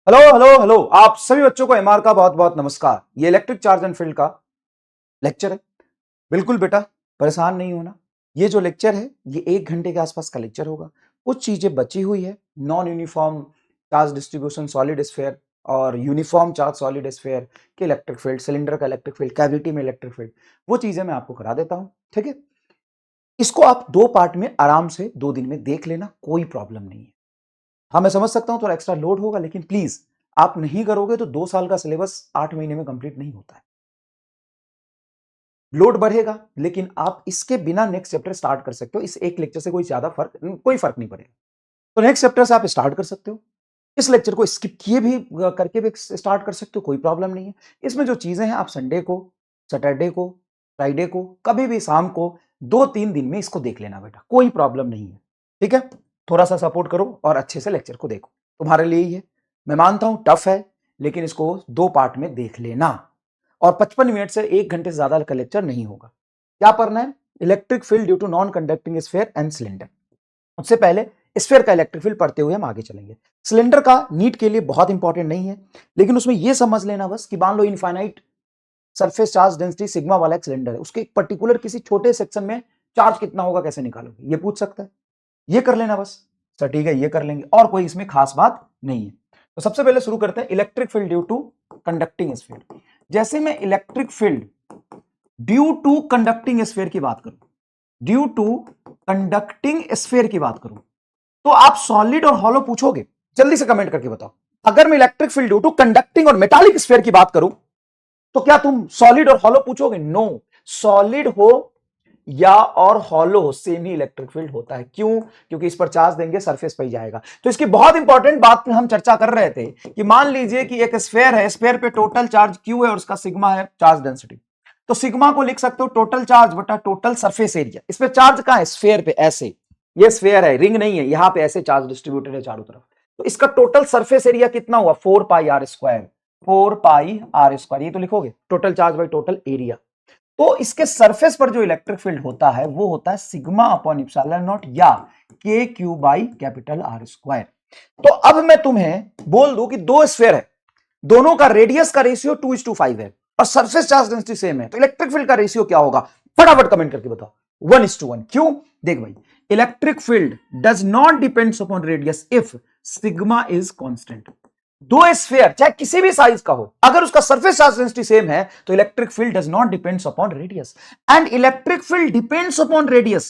Hello hello hello, आप सभी बच्चों को एमआर का बहुत बहुत नमस्कार। ये इलेक्ट्रिक चार्ज एंड फील्ड का लेक्चर है। बिल्कुल बेटा, परेशान नहीं होना। ये जो लेक्चर है ये 1 घंटे के आसपास का लेक्चर होगा। कुछ चीजें बची हुई है, non uniform charge distribution solid sphere और यूनिफॉर्म चार्ज सॉलिड स्फीयर के इलेक्ट्रिक फील्ड, सिलेंडर का इलेक्ट्रिक फील्ड, कैविटी में इलेक्ट्रिक फील्ड, वो चीजें मैं आपको करा देता हूं। ठीक है, इसको आप 2 पार्ट में आराम से 2 दिन में देख लेना, कोई प्रॉब्लम नहीं है। हाँ, मैं समझ सकता हूं थोड़ा एक्स्ट्रा लोड होगा, लेकिन प्लीज आप नहीं करोगे तो 2 साल का सिलेबस 8 महीने में कंप्लीट नहीं होता है। लोड बढ़ेगा, लेकिन आप इसके बिना नेक्स्ट चैप्टर स्टार्ट कर सकते हो। इस एक लेक्चर से कोई कोई फर्क नहीं पड़ेगा। तो नेक्स्ट चैप्टर से आप स्टार्ट कर सकते हो। इस लेक्चर को स्किप किए भी करके भी स्टार्ट कर सकते हो, कोई प्रॉब्लम नहीं है। इसमें जो चीजें हैं आप संडे को, सैटरडे को, फ्राइडे को, कभी भी शाम को 2-3 दिन में इसको देख लेना बेटा, कोई प्रॉब्लम नहीं है। ठीक है, थोड़ा सा सपोर्ट करो और अच्छे से लेक्चर को देखो, तुम्हारे लिए ही है। मैं मानता हूं टफ है, लेकिन इसको 2 पार्ट में देख लेना। और 55 मिनट से 1 घंटे से ज्यादा का लेक्चर नहीं होगा। क्या पढ़ना है? Electric field due to non conducting sphere and cylinder. उससे पहले स्फीयर का इलेक्ट्रिक फील्ड पढ़ते हुए हम आगे चलेंगे। सिलेंडर का नीट के लिए बहुत इंपॉर्टेंट नहीं है, लेकिन उसमें यह समझ लेना बस कि मान लो infinite surface charge density sigma वाला एक सिलेंडर है, उसके पर्टिकुलर किसी छोटे सेक्शन में चार्ज कितना होगा कैसे निकालोगे, ये पूछ सकता है। ये कर लेना बस। सर ठीक है, ये कर लेंगे, और कोई इसमें खास बात नहीं है। तो सबसे पहले शुरू करते हैं electric field due to conducting sphere. जैसे मैं electric field due to conducting sphere की बात करूं, ड्यू टू कंडक्टिंग स्फीयर की बात करूं, तो आप सॉलिड और हॉलो पूछोगे? जल्दी से कमेंट करके बताओ। अगर मैं electric field due to conducting और मेटालिक स्फीयर की बात करूं, तो क्या तुम सॉलिड और हॉलो पूछोगे? नो, सॉलिड हो या और हॉलो हो, सेम ही इलेक्ट्रिक फील्ड होता है। क्यों? क्योंकि इस पर चार्ज देंगे, सरफेस पे ही जाएगा। तो इसकी बहुत इंपॉर्टेंट बात पे हम चर्चा कर रहे थे कि मान लीजिए कि एक स्फीयर है, स्फीयर पे टोटल चार्ज क्यू है और उसका सिग्मा है चार्ज डेंसिटी। तो सिग्मा को लिख सकते हो टोटल चार्ज बटा टोटल सरफेस एरिया। इस पे चार्ज कहां है? स्फीयर पे, ऐसे। ये स्फीयर है, रिंग नहीं है, यहां पे ऐसे चार्ज डिस्ट्रीब्यूटेड है चारों तरफ। तो इसका टोटल सरफेस एरिया कितना हुआ? 4πr²। 4πr², ये तो लिखोगे total charge by total area. तो इसके सरफेस पर जो इलेक्ट्रिक फील्ड होता है वो होता है सिग्मा अपॉन इप्सिलॉन नॉट या के क्यू बाई कैपिटल R²। तो अब मैं तुम्हें बोल दूं कि दो स्फीयर है, दोनों का रेडियस का रेशियो 2:5 है और सरफेस चार्ज डेंसिटी सेम है, तो इलेक्ट्रिक फील्ड का रेशियो क्या होगा? फटाफट कमेंट करके बताओ। 1:1। क्यों? देख भाई, electric field does not depends upon radius if sigma is constant. दो स्फीयर चाहे किसी भी साइज का हो, अगर उसका सरफेस चार्ज डेंसिटी सेम है तो electric field does not depends upon radius, and electric field depends upon radius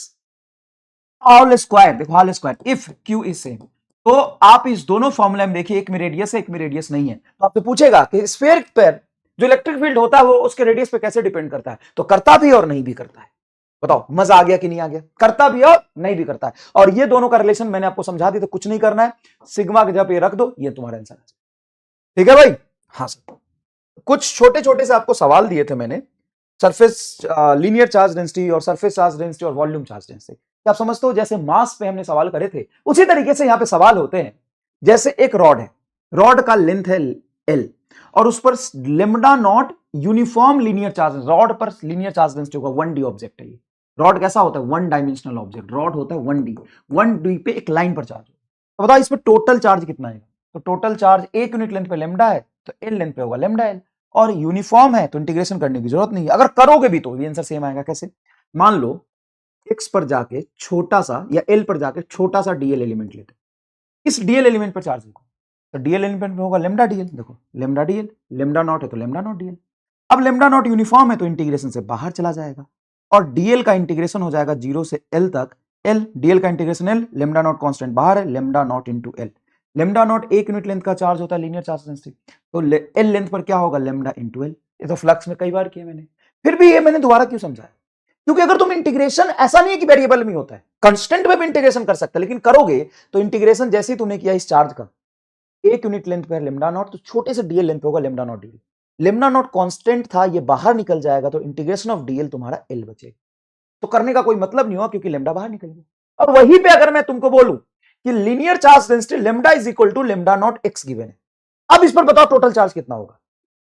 r square. देखो r square if Q is same. तो आप इस दोनों फॉर्मूला में देखिए, एक में रेडियस है, एक में रेडियस नहीं है। तो आपसे पूछेगा कि स्फीयर पर जो इलेक्ट्रिक फील्ड होता है वो उसके रेडियस पे कैसे डिपेंड करता है, तो करता भी और नहीं भी करता है। बताओ मजा आ गया कि नहीं आ गया? करता भी और नहीं भी करता है। और ये दोनों का रिलेशन मैंने आपको समझा दी, तो कुछ नहीं करना है, सिग्मा के जगह पे रख दो, ये तुम्हारा आंसर है। ठीक है भाई? हाँ सर, कुछ छोटे छोटे से आपको सवाल दिए थे मैंने, सरफेस लीनियर चार्ज डेंसिटी और सरफेस चार्ज डेंसिटी और वॉल्यूम चार्ज डेंसिटी। क्या आप समझते हो जैसे मास पे हमने सवाल करे थे, उसी तरीके से यहां पे सवाल होते हैं। जैसे एक रॉड है, रॉड का लेंथ है एल और उस पर lambda naught uniform linear charge, rod पर लीनियर चार्ज डेंसिटी होगा। 1D ऑब्जेक्ट है ये। रॉड कैसा होता है? 1 डायमेंशनल ऑब्जेक्ट। रॉड होता है 1D, 1D पे एक लाइन पर चार्ज। तो बताओ इस पर टोटल चार्ज कितना है? तो टोटल चार्ज 1 यूनिट लेंथ पे लेमडा है, तो एल लेंथ पे होगा लेमडा एल। और यूनिफॉर्म है तो इंटीग्रेशन करने की जरूरत नहीं है, अगर करोगे भी तो ये आंसर सेम आएगा। कैसे? मान लो एक्स पर जाके छोटा सा या एल पर जाके छोटा सा डीएल एलिमेंट लेते, इस डीएल एलिमेंट पर चार्ज देखो, तो डीएल एलिमेंट में होगा लेमडा डीएल। देखो लेमडा डीएल, लेमडा नॉट है तो लेमडा नॉट डीएल। अब लेमडा नॉट यूनिफॉर्म है तो इंटीग्रेशन से बाहर चला जाएगा और डीएल का इंटीग्रेशन हो जाएगा 0 से एल तक। एल डीएल का integration L, lambda naught constant बाहर है, lambda naught into L. Lambda naught 1 unit length का चार्ज होता है लीनियर चार्ज डेंसिटी, तो एल लेंथ पर क्या होगा? Lambda into L. ये तो फ्लक्स में कई बार किया मैंने, फिर भी ये मैंने दोबारा क्यों समझाया? क्योंकि अगर तुम इंटीग्रेशन, ऐसा नहीं है कि वेरिएबल में होता है, कांस्टेंट में भी इंटीग्रेशन कर सकते हैं, लेकिन करोगे तो इंटीग्रेशन जैसे ही तुमने किया इस चार्ज का 1 यूनिट लेंथ पे लेमडा नॉट, तो छोटे से डीएल लेंथ पे होगा lambda naught DL. Lambda naught constant था, ये बाहर निकल जाएगा तो इंटीग्रेशन ऑफ डीएल तुम्हारा एल बचेगा। तो करने का कोई मतलब नहीं हुआ क्योंकि लेमडा बाहर निकल गया। और वहीं पे अगर मैं तुमको बोलूं कि linear charge density lambda is equal to lambda naught x given है, अब इस पर बताओ टोटल चार्ज कितना होगा?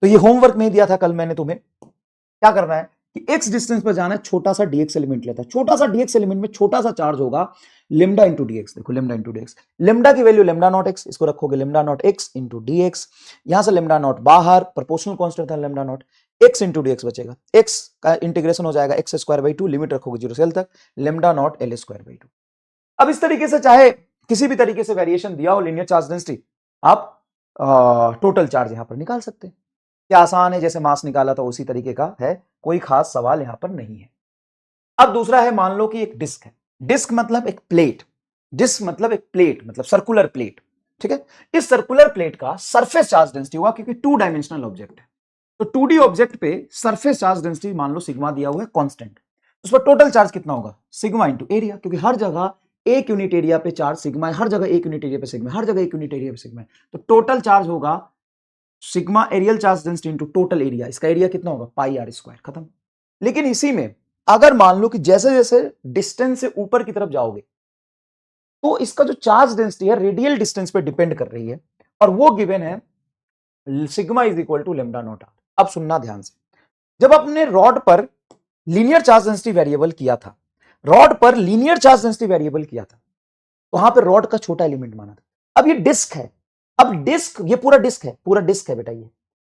तो ये होमवर्क नहीं दिया था कल मैंने तुम्हें। क्या करना है? कि x डिस्टेंस पर जाना है, छोटा सा dx एलिमेंट लेता है, छोटा सा dx एलिमेंट में छोटा सा चार्ज होगा लेमडा इंटू dx। देखो लेमडा इंटू dx, लेमडा की वैल्यू लेमडा नॉट x, इसको रखोगे lambda naught x into dx, यहां से लेमडा नॉट बाहर, प्रोपोर्शनल कांस्टेंट था lambda naught, x into dx बचेगा, x का इंटीग्रेशन हो जाएगा x स्क्वायर बाई 2, लिमिट रखोगे 0 से l तक, lambda naught l square by 2। अब इस तरीके से चाहे किसी भी तरीके से वेरिएशन दिया हो लीनियर चार्ज डेंसिटी, आप टोटल चार्ज यहां पर निकाल सकते हैं। क्या आसान है, जैसे मास निकाला था उसी तरीके का है, कोई खास सवाल यहां पर नहीं है। अब दूसरा है, मान लो कि एक डिस्क है, डिस्क मतलब एक प्लेट, डिस्क मतलब एक प्लेट, मतलब सर्कुलर प्लेट, ठीक है। इस सर्कुलर प्लेट का सरफेस चार्ज डेंसिटी होगा, क्योंकि 2 डायमेंशनल ऑब्जेक्ट है, तो 2D ऑब्जेक्ट पे सरफेस चार्ज डेंसिटी मान लो सिग्मा दिया हुआ है कांस्टेंट, उस पर टोटल चार्ज कितना होगा, सिग्मा इंटू एरिया, क्योंकि हर जगह एक यूनिट एरिया पे चार्ज सिग्मा है, हर जगह एक यूनिट एरिया पे सिग्मा है, हर जगह एक यूनिट एरिया पे सिग्मा है, तो टोटल चार्ज होगा sigma areal charge density into total area, इसका एरिया कितना होगा पाई आर स्क्वायर, खत्म। लेकिन इसी में अगर मान लो कि जैसे जैसे डिस्टेंस से ऊपर की तरफ जाओगे, तो इसका जो चार्ज डेंसिटी है रेडियल डिस्टेंस पे डिपेंड कर रही है, और वो गिवन है sigma is equal to lambda naught r. अब सुनना ध्यान से, जब अपने रॉड पर लीनियर चार्ज डेंसिटी वेरिएबल किया था, रॉड पर लीनियर चार्ज डेंसिटी वेरिएबल किया था, वहां पर रॉड का छोटा एलिमेंट माना था। अब ये डिस्क है, अब डिस्क, ये पूरा डिस्क है, पूरा डिस्क है बेटा ये।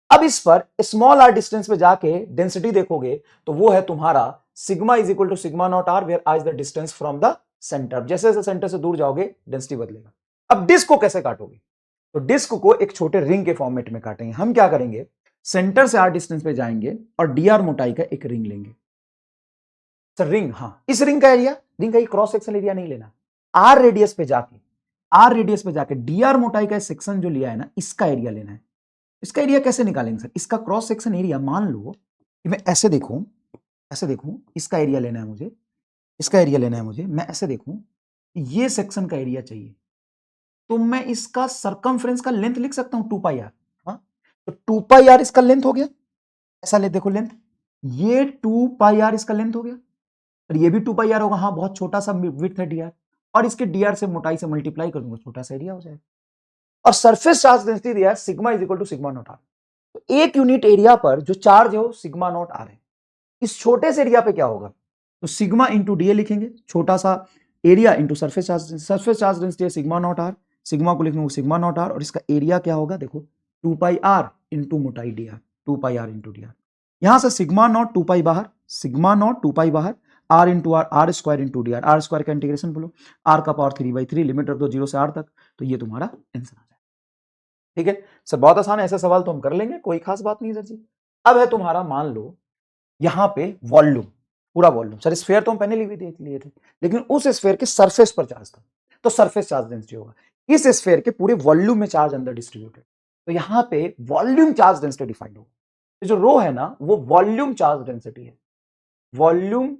अब इस पर स्मॉल आर डिस्टेंस पे जाके डेंसिटी देखोगे, तो वो है तुम्हारा sigma is equal to sigma naught r where are is the distance from the centre. जैसे जैसे सेंटर से दूर जाओगे डेंसिटी बदलेगा। अब डिस्क को कैसे काटोगे, तो डिस्क को एक छोटे रिंग के फॉर्मेट में काटेंगे। हम क्या करेंगे, सेंटर से आर डिस्टेंस पे जाएंगे और डीआर मोटाई का एक रिंग लेंगे। सर रिंग, हाँ, इस रिंग का एरिया, रिंग का क्रॉस सेक्शन एरिया नहीं लेना, आर रेडियस पे जाके, आर रेडियस पे जाके डीआर मोटाई का सेक्शन जो लिया है ना, इसका एरिया लेना है। इसका एरिया कैसे निकालेंगे सर, इसका क्रॉस सेक्शन एरिया, मान लो कि मैं ऐसे देखूं, ऐसे देखूं, इसका एरिया लेना है मुझे, इसका एरिया लेना है मुझे, मैं ऐसे देखूं, ये सेक्शन का एरिया चाहिए, तो मैं इसका सरकमफ्रेंस का लेंथ लिख सकता हूं 2 पाई आर। हाँ, तो 2 पाई आर इसका लेंथ हो गया, ऐसा ले देखो लेंथ, ये 2 पाई आर इसका लेंथ हो गया, और ये भी 2 पाई आर होगा, हाँ बहुत छोटा सा विड्थ है डीआर, और इसके डीआर से मोटाई से मल्टीप्लाई कर दूंगा, छोटा सा एरिया हो जाएगा। और सरफेस चार्ज डेंसिटी दिया है sigma is equal to sigma naught r, तो एक यूनिट एरिया पर जो चार्ज है वो सिग्मा नॉट आर है। इस छोटे से एरिया पे क्या होगा, तो सिग्मा इंटू डी लिखेंगे, छोटा सा area into surface charge, surface charge density है सिग्मा नॉट आर, सिग्मा को लिखेंगे सिग्मा नॉट आर, और इसका एरिया क्या होगा, देखो 2 पाई आर इंटू मोटाई d r, 2 pi r into D R, यहां से सिग्मा नॉट 2 पाई बाहर, सिग्मा नॉट 2 पाई बाहर, r into r, r square into D r, r square का इंटीग्रेशन बोलो, आर का पावर 3/3, लिमिट रख दो 0 से आर तक, तो ये तुम्हारा आंसर आ जाएगा। ठीक है सर, बहुत आसान है, ऐसे सवाल तो हम कर लेंगे, कोई खास बात नहीं सर जी। अब है तुम्हारा, मान लो यहां पे वॉल्यूम, पूरा वॉल्यूम, सर स्फीयर तो हम पहले भी देख लिए थे, लेकिन उस स्फीयर के सरफेस पर चार्ज था, तो सरफेस चार्ज डेंसिटी होगा, इस स्फीयर के पूरे वॉल्यूम में चार्ज अंदर डिस्ट्रीब्यूटेड, तो यहां पे वॉल्यूम चार्ज डेंसिटी डिफाइंड होगा, तो जो रो है ना वो वॉल्यूम चार्ज डेंसिटी है, वॉल्यूम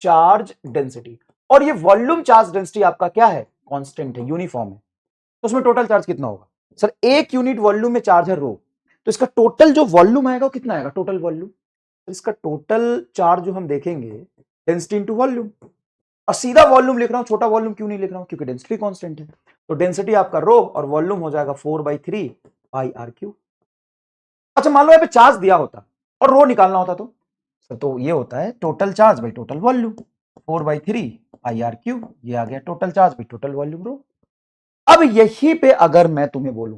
चार्ज डेंसिटी, और ये वॉल्यूम चार्ज डेंसिटी आपका क्या है, कांस्टेंट है, यूनिफॉर्म है, तो उसमें टोटल चार्ज कितना होगा, सर एक यूनिट वॉल्यूम में चार्ज है रो, तो इसका टोटल जो वॉल्यूम आएगा वो कितना आएगा, टोटल वॉल्यूम, तो इसका टोटल चार्ज जो हम देखेंगे डेंसिटी इंटू वॉल्यूम, और सीधा वॉल्यूम लिख रहा हूं, छोटा वॉल्यूम क्यों नहीं लिख रहा हूं, क्योंकि डेंसिटी कांस्टेंट है, तो डेंसिटी आपका रो और वॉल्यूम हो जाएगा 4/3 पाई आर क्यू। अच्छा मान लो यहाँ पे चार्ज दिया होता और रो निकालना होता, तो ये होता है total charge by total volume, 4/3 pi R Q, ये आ गया total charge by total volume rho. अब यही पे अगर मैं तुम्हें बोलूं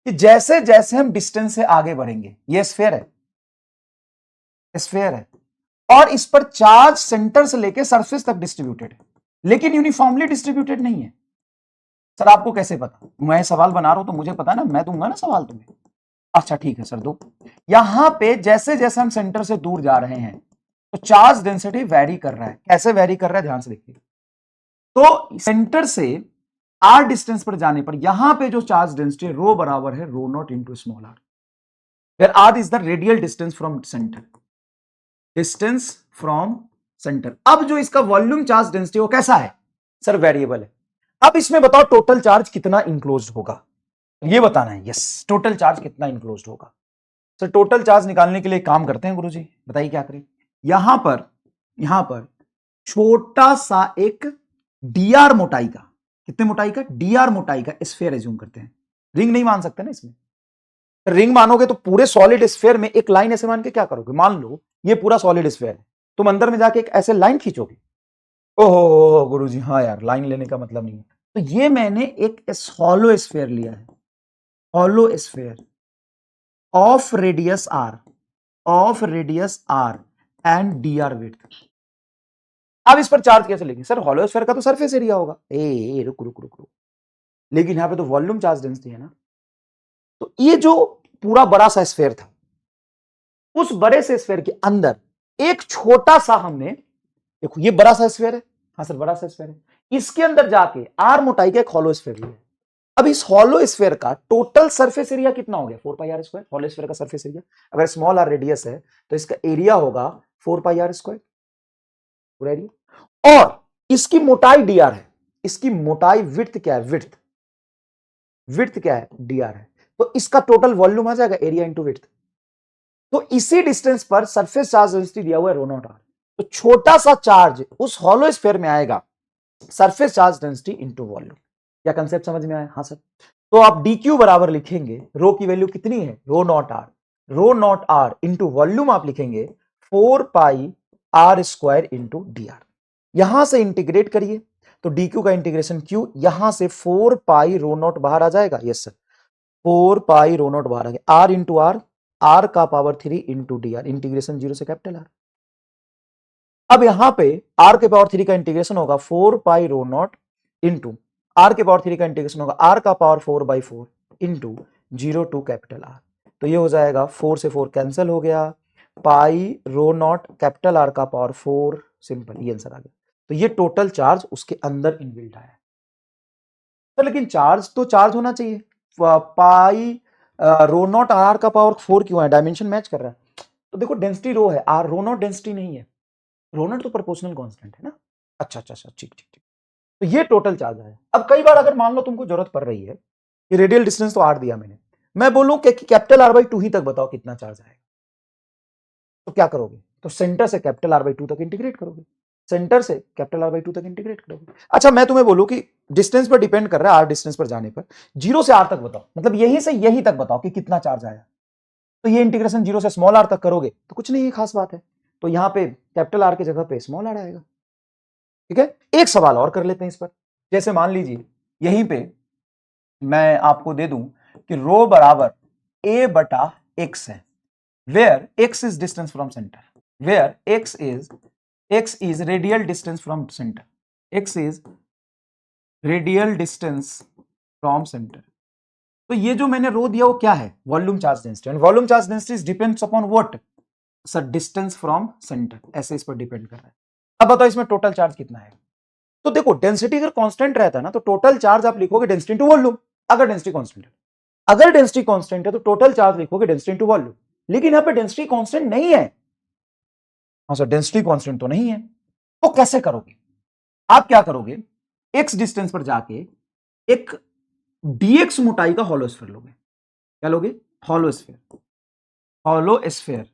कि जैसे जैसे हम डिस्टेंस से आगे बढ़ेंगे, ये स्फीयर है, स्फीयर है, और इस पर चार्ज सेंटर से लेकर सरफेस तक डिस्ट्रीब्यूटेड है, लेकिन यूनिफॉर्मली डिस्ट्रीब्यूटेड नहीं है। सर आपको कैसे पता, मैं सवाल बना रहा हूं तो मुझे पता है ना, मैं दूंगा ना सवाल तुम्हें। अच्छा ठीक है सर, दो, यहां पे जैसे जैसे हम सेंटर से दूर जा रहे हैं तो चार्ज डेंसिटी वेरी कर रहा है, कैसे वेरी कर रहा है ध्यान से देखिए, तो सेंटर से आर डिस्टेंस पर जाने पर यहां पे जो चार्ज डेंसिटी है रो बराबर है rho naught into small R, where are is the radial distance from centre, distance from centre. अब जो इसका वॉल्यूम चार्ज डेंसिटी वो कैसा है, सर वेरिएबल है। अब इसमें बताओ टोटल चार्ज कितना इंक्लोज होगा, ये बताना है, यस टोटल चार्ज कितना इंक्लोज होगा। सर टोटल चार्ज निकालने के लिए काम करते हैं गुरुजी, बताइए क्या करें, यहां पर छोटा सा एक डीआर मोटाई का, कितने मोटाई का, डीआर मोटाई का स्फीयर एज्यूम करते हैं, रिंग नहीं मान सकते ना इसमें, रिंग मानोगे तो पूरे सॉलिड स्फीयर में एक लाइन ऐसे मान के क्या करोगे, मान लो ये पूरा सॉलिड स्फीयर है, तुम अंदर में जाके एक ऐसे लाइन खींचोगे। ओहो गुरुजी, हाँ यार लाइन लेने का मतलब नहीं है। तो ये मैंने एक हॉलो स्फीयर लिया है, hollow sphere of radius r and d r width. अब इस पर चार्ज कैसे लिखेंगे सर, हॉलो स्फीयर का तो सरफेस एरिया होगा। रुक रुक रुक रुक, लेकिन यहां पे तो वॉल्यूम चार्ज डेंसिटी है ना। तो ये जो पूरा बड़ा सा स्फीयर था, उस बड़े से स्फीयर के अंदर एक छोटा सा हमने, देखो ये बड़ा सा स्फीयर है, हाँ सर बड़ा सा स्फीयर है, इसके अंदर जाके आर मोटाई का एक हॉलो स्फीयर लिया। अब इस हॉलो स्फीयर का टोटल सरफेस एरिया कितना हो गया, 4 pi are square. Hollow sphere का सरफेस एरिया, अगर स्मॉल आर रेडियस है तो इसका एरिया होगा 4 पाई आर स्क्वायर पूरा एरिया। और इसकी मोटाई डी आर है, इसकी मोटाई विड्थ क्या है, विड्थ क्या है, डी आर है। तो इसका टोटल वॉल्यूम आ जाएगा एरिया इंटू विड्थ। तो इसी डिस्टेंस पर सरफेस चार्ज डेंसिटी दिया हुआ है रो नॉट आर। तो छोटा सा चार्ज उस हॉलो स्फीयर में आएगा, surface charge density into volume. क्या कंसेप्ट समझ में आया, हाँ सर। तो आप डी क्यू बराबर लिखेंगे, रो की वैल्यू कितनी है, rho naught R into volume आप लिखेंगे 4 pi are square into D R. यहां से इंटीग्रेट करिए तो डी क्यू का इंटीग्रेशन क्यू, यहां से 4 पाई रो नॉट बाहर आ जाएगा, yes sir 4 pi rho naught बाहर आ गया, आर इंटू आर का power 3 into D R, integration 0 से कैपिटल आर। अब यहां पे आर के पावर 3 का इंटीग्रेशन होगा 4 pi rho naught into r के पावर 3 का इंटीग्रेशन होगा आर का power 4/4 into 0 to capital R. तो ये हो जाएगा 4 से 4 कैंसिल हो गया, पाई रो नॉट कैपिटल आर का पावर 4, सिंपल, ये आंसर आ गया। तो ये टोटल चार्ज उसके अंदर इनबिल्ट आया। तो लेकिन चार्ज तो चार्ज होना चाहिए, पाई रो नॉट आर का पावर 4 क्यों है, डायमेंशन मैच कर रहा है। तो देखो डेंसिटी रो है, आर रो नॉट डेंसिटी नहीं है, रो नॉट तो प्रोपोर्शनल कांस्टेंट है ना। अच्छा अच्छा अच्छा, ठीक ठीक ठीक। तो ये टोटल चार्ज है। अब कई बार अगर मान लो तुमको जरूरत पड़ रही है कि रेडियल डिस्टेंस तो आर दिया मैंने, मैं बोलूं कि कैपिटल R/2 ही तक बताओ कितना चार्ज आएगा, तो क्या करोगे, तो सेंटर से कैपिटल R/2 तक इंटीग्रेट करोगे, सेंटर से कैपिटल R/2 तक इंटीग्रेट करोगे। अच्छा मैं तुम्हें बोलूं कि डिस्टेंस पर डिपेंड कर रहा है, आर डिस्टेंस पर जाने पर 0 से आर तक बताओ, मतलब यहीं से यहीं तक बताओ कि कितना चार्ज आया। तो ये इंटीग्रेशन 0 से स्मॉल आर तक करोगे तो कुछ नहीं खास बात है, तो यहां पे कैपिटल आर की जगह पे स्मॉल आर आएगा। ठीक है, एक सवाल और कर लेते हैं इस पर। जैसे मान लीजिए यहीं पे मैं आपको दे दूं कि रो बराबर a बटा x है, where x is distance from centre, where x is radial distance from centre, x is radial distance from centre. तो ये जो मैंने रो दिया वो क्या है, volume charge density, and volume charge density depends upon what sir, distance from centre, ऐसे इस पर डिपेंड कर रहा है। अब बताओ इसमें टोटल चार्ज कितना है। तो देखो डेंसिटी अगर कांस्टेंट रहता है ना तो टोटल चार्ज आप लिखोगे डेंसिटी इनटू वॉल्यूम, अगर डेंसिटी कांस्टेंट है। अगर डेंसिटी कांस्टेंट है तो टोटल चार्ज लिखोगे डेंसिटी इनटू वॉल्यूम, लेकिन यहां पे डेंसिटी कांस्टेंट नहीं है। हाँ सर डेंसिटी कांस्टेंट तो नहीं है, तो कैसे करोगे, आप क्या करोगे, एक्स डिस्टेंस पर जाके एक dx मोटाई का हॉलो स्फीयर लोगे, क्या लोगे, hollow sphere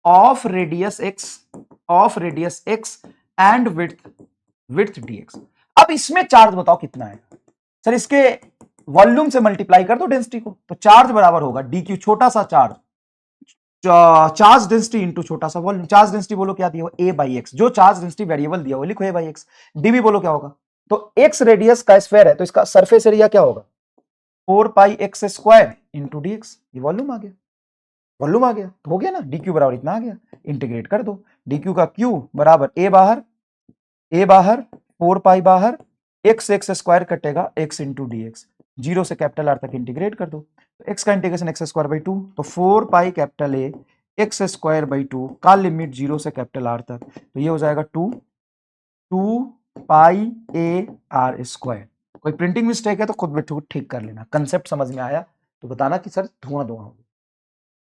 of radius x and width dx। अब इसमें चार्ज बताओ कितना है सर, इसके वॉल्यूम से मल्टीप्लाई कर दो डेंसिटी को, तो चार्ज बराबर होगा dq, छोटा सा चार्ज, चार्ज डेंसिटी इंटू छोटा सा वॉल्यूम। चार्ज डेंसिटी बोलो क्या दिया हुआ, a/x, जो चार्ज डेंसिटी वेरिएबल दिया हुआ लिखो a/x। dv बोलो क्या होगा, तो x रेडियस का स्फीयर है तो इसका सरफेस एरिया क्या होगा, 4 पाई x स्क्वायर इंटू dx। ये वॉल्यूम आ गया, वॉल्यूम आ गया, तो हो गया ना, dq बराबर इतना आ गया, इंटीग्रेट कर दो, dq का q बराबर a बाहर 4 पाई बाहर, x स्क्वायर कटेगा x इंटू dx, 0 से कैपिटल आर तक इंटीग्रेट कर दो, तो x का इंटीग्रेशन x²/2, तो 4 पाई कैपिटल A x²/2 का लिमिट 0 से कैपिटल आर तक, तो ये हो जाएगा 2 पाई a r स्क्वायर। कोई प्रिंटिंग मिस्टेक है तो खुद बैठो ठीक कर लेना, कंसेप्ट समझ में आया तो बताना कि सर धुआं हो।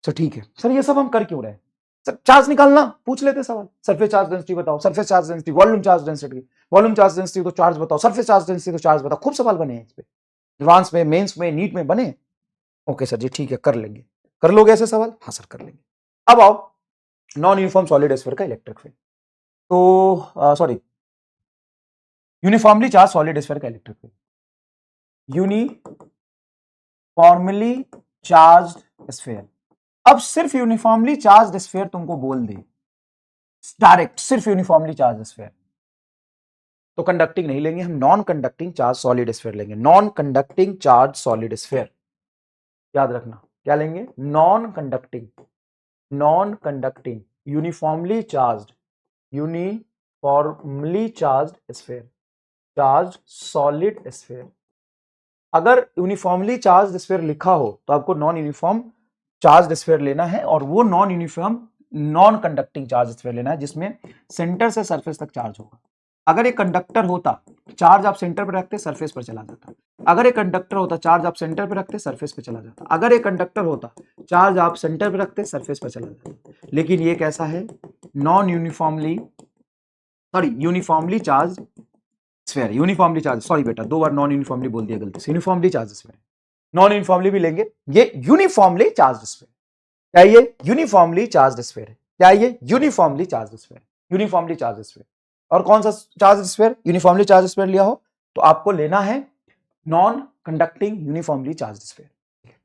सर ठीक है सर, ये सब हम कर क्यों रहे हैं सर, चार्ज निकालना पूछ लेते सवाल, सरफेस चार्ज डेंसिटी बताओ, surface charge density, volume charge density तो चार्ज बताओ, सरफेस चार्ज डेंसिटी तो चार्ज बताओ। खूब सवाल बने हैं इस पे, एडवांस में, मेंस में, नीट में बने। ओके सर जी ठीक है, कर लेंगे, कर लोगे ऐसे सवाल, हाँ सर कर लेंगे। अब आओ नॉन यूनिफॉर्म सॉलिड स्फीयर का इलेक्ट्रिक फील्ड, तो sorry uniformly charge solid sphere का electric field, uniformly charge sphere. अब सिर्फ यूनिफॉर्मली चार्ज स्फीयर तुमको बोल दे डायरेक्ट, सिर्फ यूनिफॉर्मली चार्ज स्फीयर, तो कंडक्टिंग नहीं लेंगे हम, non conducting charge solid sphere लेंगे। Non conducting charge solid sphere याद रखना, क्या लेंगे? Non conducting, non conducting uniformly charge, uniformly charge sphere, charge solid sphere. अगर यूनिफॉर्मली चार्ज स्फीयर लिखा हो तो आपको नॉन यूनिफॉर्म चार्ज स्फीयर लेना है, और वो non uniform non conducting charge sphere लेना है जिसमें सेंटर से सरफेस तक चार्ज होगा। अगर एक कंडक्टर होता, चार्ज आप सेंटर पर रखते सरफेस पर चला जाता। अगर एक कंडक्टर होता, चार्ज आप सेंटर पर रखते सरफेस पर चला जाता। अगर एक कंडक्टर होता, चार्ज आप सेंटर पर रखते सरफेस पर चला जाता। लेकिन ये कैसा है? Non uniformly, sorry uniformly charge sphere, uniformly charge, sorry बेटा दो बार नॉन यूनिफॉर्मली बोल दिया गलती से, uniformly charge sphere. Non uniformly भी लेंगे, ये यूनिफॉर्मली चार्ज स्फीयर। क्या ये? यूनिफॉर्मली चार्ज स्फीयर है। क्या ये? Uniformly charge sphere, uniformly charge sphere. और कौन सा charge sphere? Uniformly charge sphere लिया हो तो आपको लेना है non conducting uniformly charge sphere.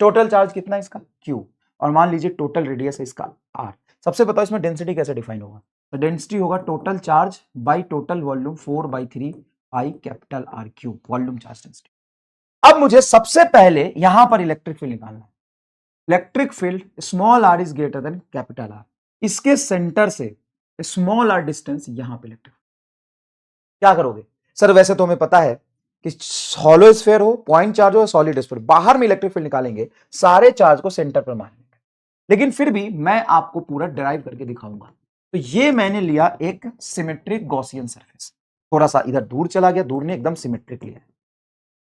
Total charge कितना है इसका? Q, और मान लीजिए टोटल रेडियस है इसका R। सबसे बताओ इसमें डेंसिटी कैसे डिफाइन होगा? तो डेंसिटी होगा total charge by total volume 4/3 pi capital R cube, volume charge density. अब मुझे सबसे पहले यहां पर इलेक्ट्रिक फील्ड निकालना है। Electric field small r is greater than capital R, इसके सेंटर से स्मॉल r डिस्टेंस यहां पे इलेक्ट्रिक, क्या करोगे? सर वैसे तो हमें पता है कि हॉलो स्फीयर हो, पॉइंट चार्ज हो, सॉलिड स्फीयर, बाहर में इलेक्ट्रिक फील्ड निकालेंगे, सारे चार्ज को सेंटर पर मारेंगे। लेकिन फिर भी मैं आपको पूरा डिराइव करके दिखाऊंगा। तो ये मैंने लिया एक सिमेट्रिक गॉसियन सरफेस, थोड़ा सा इधर दूर चला गया, दूर ने एकदम सिमेट्रिक लिया।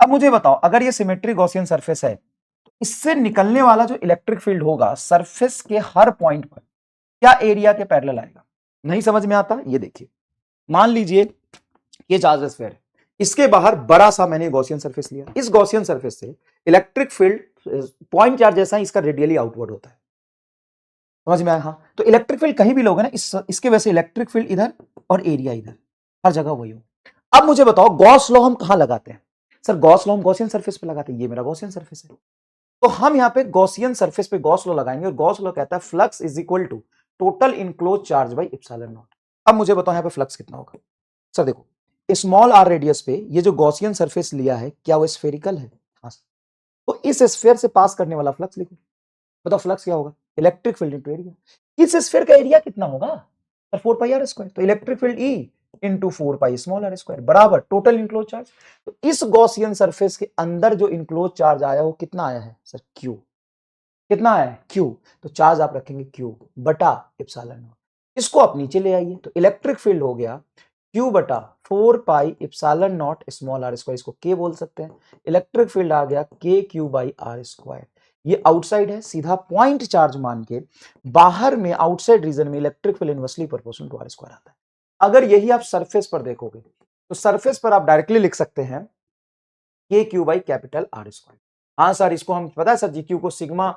अब मुझे बताओ, अगर ये सिमेट्रिक गॉसियन सरफेस है तो इससे निकलने वाला जो इलेक्ट्रिक फील्ड होगा सरफेस के हर पॉइंट पर क्या एरिया के पैरेलल आएगा? नहीं समझ में आता? ये देखिए, मान लीजिए ये चार्ज स्फीयर है, इसके बाहर बड़ा सा मैंने गॉसियन सरफेस लिया। इस गॉसियन सरफेस से इलेक्ट्रिक फील्ड पॉइंट चार्ज जैसा ही इसका रेडियली आउटवर्ड होता है। समझ में आया? हाँ, तो इलेक्ट्रिक फील्ड कहीं भी लोगे ना, इसके वजह से इलेक्ट्रिक फील्ड इधर और एरिया इधर, हर जगह वही हो। अब मुझे बताओ गॉस लॉ हम कहां लगाते हैं? सर गॉस लॉ हम गॉसियन सरफेस पे लगाते हैं, ये मेरा गॉसियन सरफेस है, तो हम यहां पे गॉसियन सरफेस पे गॉस लॉ लगाएंगे, और गॉस लॉ कहता है flux is equal to total enclose charge by epsilon naught. अब मुझे बताओ यहां पे फ्लक्स कितना होगा? सर देखो, स्मॉल r रेडियस पे ये जो गॉसियन सरफेस लिया है, क्या वो स्फेरिकल है? हाँ, तो इस स्फीयर से पास करने वाला फ्लक्स लिखो। बताओ फ्लक्स क्या होगा? Electric field into area. इस स्फीयर का एरिया कितना होगा? सर 4 पाई r स्क्वायर, तो electric field E into 4 pi small r square बराबर टोटल इनक्लोज चार्ज। तो इस गॉसियन सरफेस के अंदर जो इनक्लोज चार्ज आया वो कितना आया है? Sir Q। कितना आया है? Q। तो चार्ज आप रखेंगे Q बटा एप्सिलॉन नॉट, इसको आप नीचे ले आइए, तो इलेक्ट्रिक फील्ड हो गया Q बटा 4 pi epsilon not small r square, इसको K बोल सकते हैं। इलेक्ट्रिक फील्ड आ गया KQ बाई R स्क्वायर। ये आउटसाइड है, सीधा पॉइंट चार्ज मान के बाहर में आउटसाइड रीजन में electric field inversely proportional to R square आता है। अगर यही आप सरफेस पर देखोगे तो सरफेस पर आप डायरेक्टली लिख सकते हैं KQ by capital R square. हाँ सर, इसको हम पता है सर GQ को सिग्मा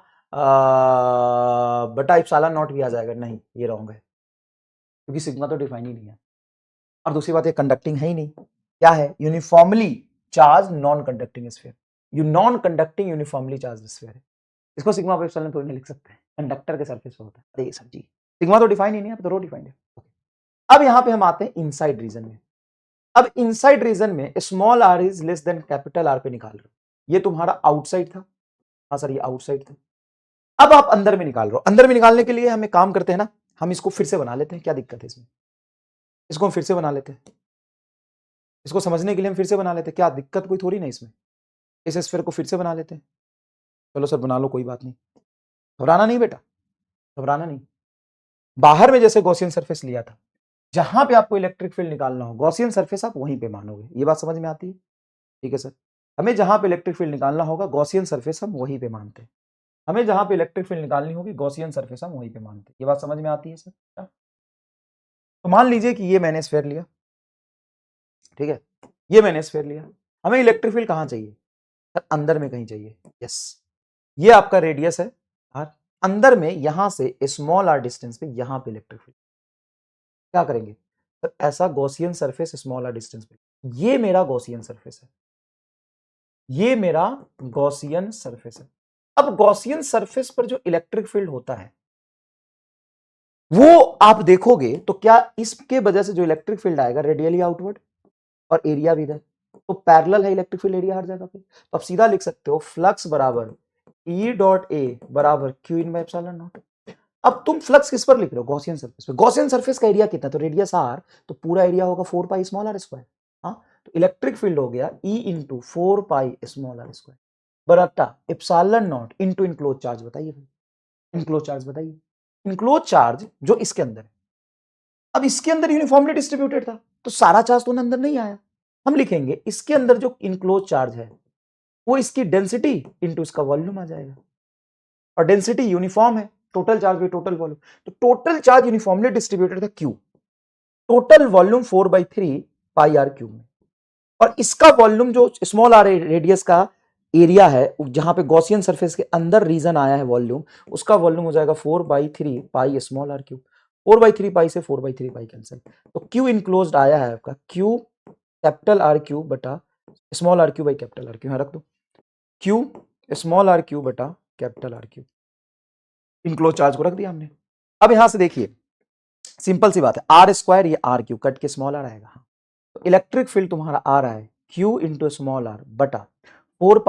बटा एप्सिलॉन नॉट भी आ जाएगा, नहीं ये रॉन्ग है, क्योंकि सिग्मा तो डिफाइन ही नहीं है, और दूसरी बात ये कंडक्टिंग है ही नहीं। क्या है? Uniformly charge non conducting sphere, you non conducting uniformly charge sphere है, इसको सिग्मा बाई एप्सिलॉन थोड़ी नहीं लिख सकते हैं, कंडक्टर के सरफेस पे होता है। अरे सर जी, सिग्मा तो डिफाइन ही नहीं है, अब तो रो डिफाइंड है। अब यहां पे हम आते हैं इनसाइड रीजन में। अब इनसाइड रीजन में small r is less than capital R पे निकाल रहे हो, ये तुम्हारा आउटसाइड था। हाँ सर, ये आउटसाइड था। अब आप अंदर में निकाल रहे हो, अंदर में निकालने के लिए हम एक काम करते हैं ना, हम इसको फिर से बना लेते हैं, क्या दिक्कत है इसमें? इसको हम फिर से बना लेते हैं, इसको समझने के लिए हम फिर से बना लेते हैं, क्या दिक्कत कोई थोड़ी नहीं इसमें। इस स्फीयर को फिर से बना लेते हैं, चलो सर बना लो, कोई बात नहीं, घबराना नहीं बेटा, घबराना नहीं। बाहर में जैसे गॉसियन सरफेस लिया था, जहां पे आपको इलेक्ट्रिक फील्ड निकालना हो गॉसियन सरफेस आप वहीं पे मानोगे, ये बात समझ में आती है? ठीक है सर, हमें जहां पे इलेक्ट्रिक फील्ड निकालना होगा गॉसियन सरफेस हम वहीं पे मानते हैं, हमें जहां पे इलेक्ट्रिक फील्ड निकालनी होगी गॉसियन सरफेस हम वहीं पे मानते हैं, ये बात समझ में आती है सर? तो मान लीजिए कि ये मैंने स्फीयर लिया, ठीक है, ये मैंने स्फीयर लिया, हमें इलेक्ट्रिक फील्ड कहां चाहिए? सर अंदर में कहीं चाहिए। यस, ये आपका रेडियस है r, अंदर में यहां से स्मॉल r डिस्टेंस पे यहां पे इलेक्ट्रिक फील्ड क्या करेंगे? सर ऐसा Gaussian surface small r distance पे, ये मेरा गॉसियन सरफेस है, ये मेरा गॉसियन सरफेस है, अब गॉसियन सरफेस पर जो इलेक्ट्रिक फील्ड होता है वो आप देखोगे तो क्या इसके वजह से जो इलेक्ट्रिक फील्ड आएगा रेडियली आउटवर्ड और एरिया भी इधर, तो पैरेलल है इलेक्ट्रिक फील्ड एरिया हर जगह पे, तो आप सीधा लिख सकते हो फ्लक्स बराबर ई डॉट ए बराबर Q in by epsilon naught. अब तुम फ्लक्स किस पर लिख रहे हो? गॉसियन सरफेस पे। गॉसियन सरफेस का एरिया कितना है? तो रेडियस आर, तो पूरा एरिया होगा 4 पाई स्मॉल आर स्क्वायर। हाँ, तो इलेक्ट्रिक फील्ड हो गया E into 4 pi small r square बराबर epsilon naught into enclose charge. बताइए भाई, इनक्लोज चार्ज बताइए। इनक्लोज चार्ज जो इसके अंदर है, अब इसके अंदर यूनिफॉर्मली डिस्ट्रीब्यूटेड था तो सारा चार्ज तो अंदर नहीं आया। हम लिखेंगे इसके अंदर जो इनक्लोज चार्ज है वो इसकी डेंसिटी इंटू इसका वॉल्यूम आ जाएगा, और डेंसिटी यूनिफॉर्म है, total charge by total volume, तो टोटल चार्ज यूनिफॉर्मली डिस्ट्रीब्यूटेड था Q, total volume 4/3 pi r cube में, और इसका वॉल्यूम जो स्मॉल आर रेडियस का एरिया है जहां पे गॉसियन सरफेस के अंदर रीजन आया है वॉल्यूम, उसका वॉल्यूम हो जाएगा 4/3 pi small r cube. 4/3 pi से 4/3 पाई कैंसिल, तो क्यू इनक्लोज्ड आया है आपका क्यू कैपिटल आर क्यूब बटा small r cube by capital R cube, रख दो क्यू स्मॉल आर क्यूब बटा capital R cube, enclose charge को रख दिया हमने। अब यहां से देखिए सिंपल सी बात है, आर स्क्वायर ये आर क्यूब कट के स्मॉल आर आएगा, तो इलेक्ट्रिक फील्ड तुम्हारा आ रहा है क्यू इंटू स्मॉल आर बटा 4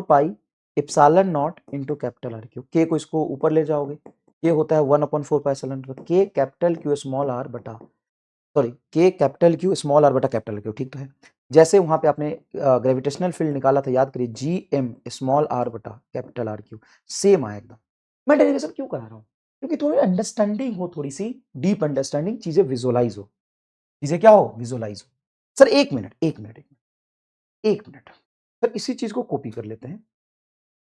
pi epsilon naught into capital R cube. के को इसको ऊपर ले जाओगे, ये होता है 1/4 pi epsilon naught k capital Q small are बटा सॉरी के कैपिटल क्यू स्मॉल आर बटा कैपिटल क्यू, ठीक तो है। जैसे वहां पे आपने ग्रेविटेशनल फील्ड निकाला था, याद करिए जी एम स्मॉल आर बटा कैपिटल आर क्यू, सेम आया एकदम। मैं डेरिवेशन क्यों करा रहा हूँ? क्योंकि थोड़ी अंडरस्टैंडिंग हो, थोड़ी सी डीप अंडरस्टैंडिंग, चीजें विजुअलाइज हो, चीजें क्या हो? विजुअलाइज हो। सर एक मिनट एक मिनट एक मिनट एक मिनट, सर इसी चीज को कॉपी कर लेते हैं।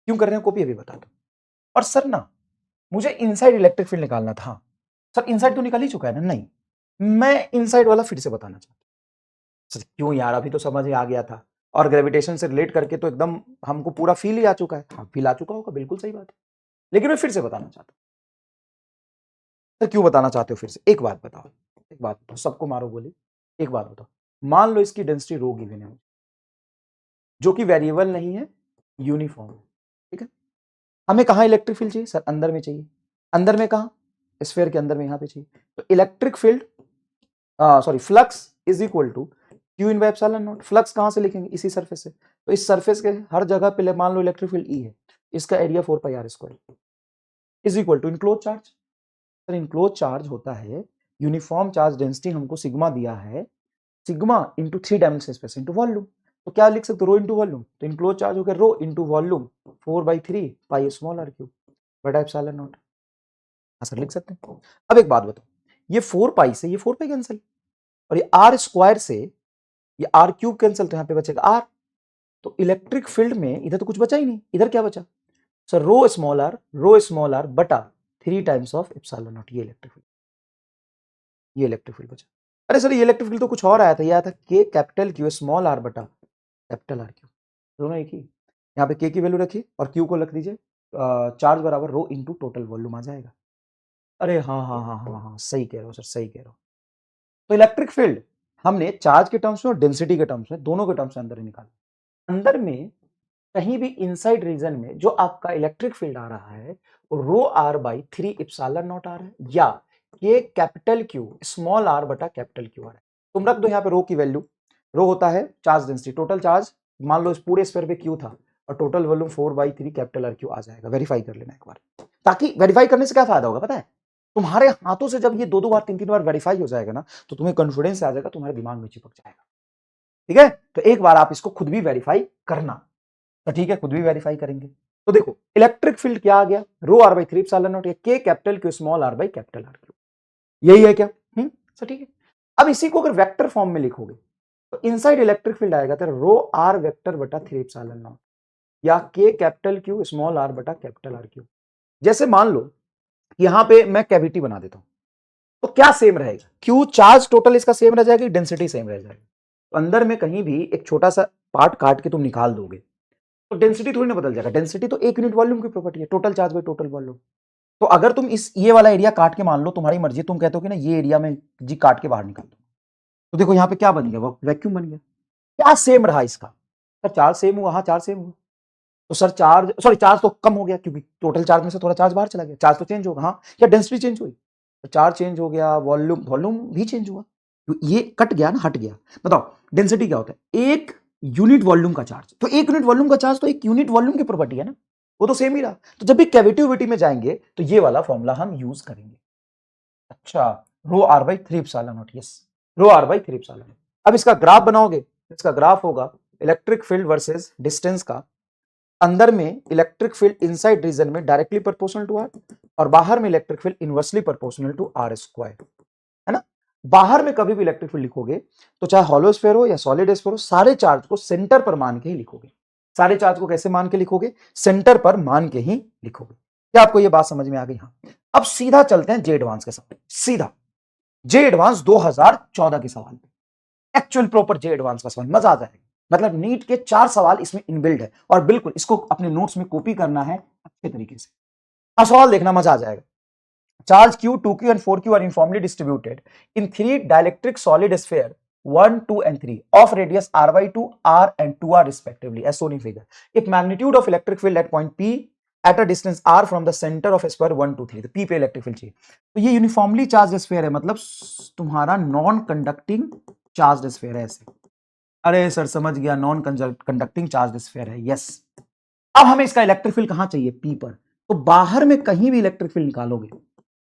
क्यों कर रहे हैं कॉपी अभी बता दो। और सर ना मुझे इनसाइड इलेक्ट्रिक फील्ड निकालना था। सर इनसाइड तो निकल ही चुका है ना? नहीं, मैं इनसाइड वाला फिर से बताना चाहता हूं। सर क्यों यार, अभी तो समझ ही आ गया था, और ग्रेविटेशन से रिलेट करके तो एकदम हमको पूरा फील ही आ चुका है। हाँ फील आ चुका होगा, बिल्कुल सही बात है, लेकिन मैं फिर से बताना चाहता हूँ। सर क्यों बताना चाहते हो फिर से? एक बात बताओ, एक बात बताओ, सबको मारो बोली, एक बात बताओ। मान लो इसकी डेंसिटी रो गिवन है जो कि वेरिएबल नहीं है, यूनिफॉर्म है, ठीक है। हमें कहाँ इलेक्ट्रिक फील्ड चाहिए? सर अंदर में चाहिए। अंदर में कहाँ? स्फीयर के अंदर में, यहाँ पे चाहिए। तो electric field sorry flux is equal to Q in by epsilon naught. Flux कहाँ से लिखेंगे? इसी सरफेस से, तो इस सरफेस के हर जगह पे मान लो इलेक्ट्रिक फील्ड ई है, इसका area 4 pi are square is equal to enclose charge. Sir enclose charge होता है यूनिफॉर्म चार्ज डेंसिटी, हमको सिग्मा दिया है, sigma into 3 dimension space into volume. तो क्या लिख सकते हो? रो इंटू वॉल्यूम, तो इनक्लोज चार्ज हो गया rho into volume 4/3 pi small r cube बटा एप्सिलॉन नॉट। हाँ सर लिख सकते हैं। अब एक बात बताओ, ये 4 पाई से ये 4 पाई कैंसिल, और ये आर स्क्वायर से ये आर क्यूब कैंसिल, तो यहाँ पे बचेगा आर। तो इलेक्ट्रिक फील्ड में इधर तो कुछ बचा ही नहीं, इधर क्या बचा? सर रो स्मॉल आर बटा 3 टाइम्स ऑफ एप्सिलॉन नॉट, ये इलेक्ट्रिक फील्ड, ये इलेक्ट्रिक फील्ड बचा। अरे सर ये इलेक्ट्रिक फील्ड तो कुछ और आया था, ये आया था के कैपिटल क्यू स्मॉल आर बटा कैपिटल आर क्यू, दोनों एक ही। यहाँ पे के की वैल्यू रखिए और क्यू को रख दीजिए, चार्ज बराबर रो इंटू टोटल वॉल्यूम आ जाएगा। अरे हाँ हाँ हाँ हाँ हाँ, सही कह रहे हो सर, सही कह रहे हो। तो इलेक्ट्रिक फील्ड हमने चार्ज के टर्म्स में और डेंसिटी के टर्म्स में, दोनों के टर्म्स में अंदर ही निकाला। अंदर में कहीं भी इनसाइड रीजन में जो आपका इलेक्ट्रिक फील्ड आ रहा है वो रो आर बाई 3 इप्सिलॉन नॉट आ रहा है, या के कैपिटल क्यू स्मॉल आर बटा कैपिटल क्यू आ रहा है। तुम रख दो यहाँ पे रो की वैल्यू। रो होता है चार्ज डेंसिटी, टोटल चार्ज मान लो इस पूरे स्फीयर पे क्यू था, और total volume 4/3 capital R Q आ जाएगा। वेरीफाई कर लेना एक बार, ताकि वेरीफाई करने से क्या फायदा होगा पता है? तुम्हारे हाथों से जब ये 2-2 बार 3-3 बार वेरीफाई हो जाएगा ना, तो तुम्हें कॉन्फिडेंस आ जाएगा, तुम्हारे दिमाग में चिपक जाएगा। ठीक है, तो एक बार आप इसको खुद भी वेरीफाई करना। तो ठीक है, खुद भी वेरीफाई करेंगे। तो देखो इलेक्ट्रिक फील्ड क्या आ गया? Rho r by 3 epsilon naught, k capital Q small r by capital R Q, यही है क्या? तो ठीक है। अब इसी को अगर वेक्टर फॉर्म में लिखोगे तो इनसाइड इलेक्ट्रिक फील्ड आएगा तो रो आर वेक्टर बटा 3 एप्सिलॉन नॉट, या के कैपिटल क्यू स्मॉल आर बटा कैपिटल आर क्यू। जैसे मान लो यहां पे मैं कैविटी बना देता हूं, तो क्या सेम रहेगा? क्यू चार्ज टोटल इसका सेम रह जाएगी, डेंसिटी सेम रह जाएगी। तो अंदर में कहीं भी एक छोटा सा पार्ट काट के तुम निकाल दोगे तो डेंसिटी थोड़ी ना बदल जाएगा। डेंसिटी तो एक यूनिट वॉल्यूम की प्रॉपर्टी है, total charge by total volume. तो अगर तुम इस ये वाला एरिया काट के, मान लो तुम्हारी मर्जी, तुम कहते हो कि ना ये एरिया में जी काट के बाहर निकाल दो, तो देखो यहाँ पे क्या बन गया? वो वैक्यूम बन गया। क्या सेम रहा इसका? सर चार्ज सेम हुआ, हाँ चार्ज सेम हुआ, तो सर चार्ज तो कम हो गया क्योंकि टोटल चार्ज में से थोड़ा चार्ज बाहर चला गया, चार्ज तो चेंज होगा, हाँ, या डेंसिटी चेंज हुई, तो चार्ज चेंज हो गया, वॉल्यूम भी चेंज हुआ, तो ये कट गया ना, हट गया। बताओ डेंसिटी क्या होता है, एक यूनिट वॉल्यूम का चार्ज, तो एक यूनिट वॉल्यूम का चार्ज तो एक यूनिट वॉल्यूम की प्रॉपर्टी है ना, वो तो सेम ही रहा। तो जब भी कैविटी में जाएंगे तो ये वाला फॉर्मूला हम यूज करेंगे। अच्छा, rho r by 3 epsilon naught, yes, rho r by 3 epsilon. अब इसका ग्राफ बनाओगे, इसका ग्राफ होगा इलेक्ट्रिक फील्ड वर्सेस डिस्टेंस का। अंदर में इलेक्ट्रिक फील्ड इनसाइड रीजन में डायरेक्टली प्रोपोर्शनल टू आर, और बाहर में electric field inversely proportional to r square, है ना। बाहर में कभी भी इलेक्ट्रिक फील्ड लिखोगे तो चाहे हॉलो स्फीयर हो या सॉलिड स्फीयर हो, सारे चार्ज को सेंटर पर मान के ही लिखोगे। सारे चार्ज को कैसे मान के लिखोगे, सेंटर पर मान के ही लिखोगे। क्या आपको यह बात समझ में आ गई? हाँ। अब सीधा चलते हैं जे एडवांस के साथ, सीधा जे एडवांस 2014 के सवाल पे, एक्चुअल प्रॉपर जे एडवांस का सवाल, मजा आ जाएगा। मतलब नीट के 4 सवाल इसमें इनबिल्ड है, और बिल्कुल इसको अपने नोट्स में कॉपी करना है अच्छे तरीके से। अब सवाल देखना, मजा आ जाएगा। Charge Q, 2Q and 4Q are uniformly distributed in 3 dielectric solid sphere 1, 2 and 3 of radius r by 2, r and 2r respectively as shown in figure. If magnitude of electric field at point P at a distance r from the center of sphere 1, 2, 3, तो P पे electric field चाहिए। तो ये uniformly charge sphere है, मतलब तुम्हारा non conducting charge sphere है ऐसे। अरे सर समझ गया, नॉन कंडक्टिंग चार्ज स्फीयर है, यस। अब हमें इसका इलेक्ट्रिक फील्ड कहां चाहिए, P पर। तो बाहर में कहीं भी इलेक्ट्रिक फील्ड निकालोगे,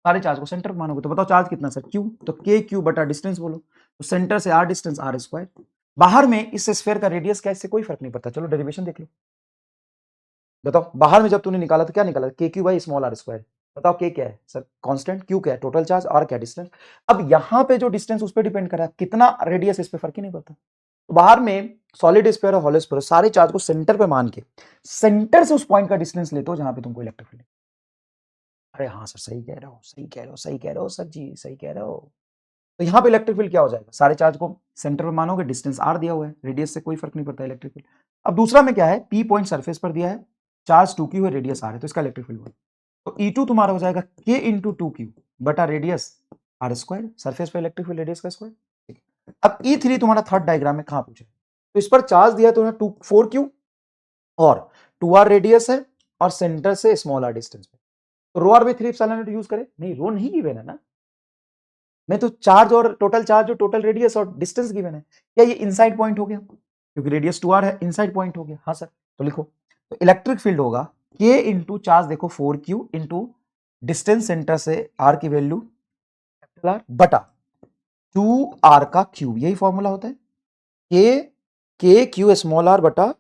सारे चार्ज को सेंटर पर मानोगे, तो बताओ चार्ज कितना सर, Q, तो के क्यू बटा डिस्टेंस बोलो, तो सेंटर से आर डिस्टेंस आर स्क्वायर। बाहर में इस स्फीयर का रेडियस क्या है, इससे कोई फर्क नहीं पड़ता, चलो डेरिवेशन देख लो। बताओ बाहर में जब तूने निकाला तो क्या निकाला, k Q by small r square. बताओ के क्या है सर, कांस्टेंट, क्यू क्या है टोटल चार्ज, आर क्या डिस्टेंस। अब यहां पे जो डिस्टेंस उस पर डिपेंड कर रहा है, कितना रेडियस, इस पर फर्क ही नहीं पड़ता। तो बाहर में सॉलिड स्फीयर और हॉलो स्फीयर सारे चार्ज को सेंटर पे मान के सेंटर से उस पॉइंट का डिस्टेंस लेते हो जहां पे तुमको इलेक्ट्रिक फील्ड। अरे हाँ सर, सही कह रहे हो, सही कह रहे हो, सही कह रहे हो सर जी, सही कह रहे हो। तो यहाँ पे इलेक्ट्रिक फील्ड क्या हो जाएगा, सारे चार्ज को सेंटर पर मानोगे, डिस्टेंस आर दिया हुआ है, रेडियस से कोई फर्क नहीं पड़ता इलेक्ट्रिक फील्ड। अब दूसरा में क्या है, पी पॉइंट सरफेस पर दिया है, चार्ज 2Q है, रेडियस आर है, तो इसका इलेक्ट्रिक फील्ड तो E2 तुम्हारा हो जाएगा K इंटू 2Q बटा रेडियस आर स्क्वायर, सरफेस पे इलेक्ट्रिक फील्ड रेडियस का स्क्वायर। अब E3 तुम्हारा थर्ड डायग्राम में कहां पूछे, तो इस पर चार्ज दिया तो 4Q और 2R रेडियस है, और सेंटर से स्मॉल आर डिस्टेंस पे। तो रो आर बाई 3 एप्सिलॉन यूज करे, नहीं रो नहीं गिवन है ना, मैं तो चार्ज और टोटल रेडियस और डिस्टेंस गिवन है। क्या ये इनसाइड पॉइंट हो गया, क्योंकि रेडियस 2R है, इनसाइड पॉइंट हो गया, हाँ सर। तो लिखो, तो इलेक्ट्रिक फील्ड होगा K इंटू चार्ज देखो 4Q इंटू डिस्टेंस सेंटर से R की वैल्यू R बटा 2R का क्यूब, यही फॉर्मूला होता है, के क्यू स्मॉल आर बटा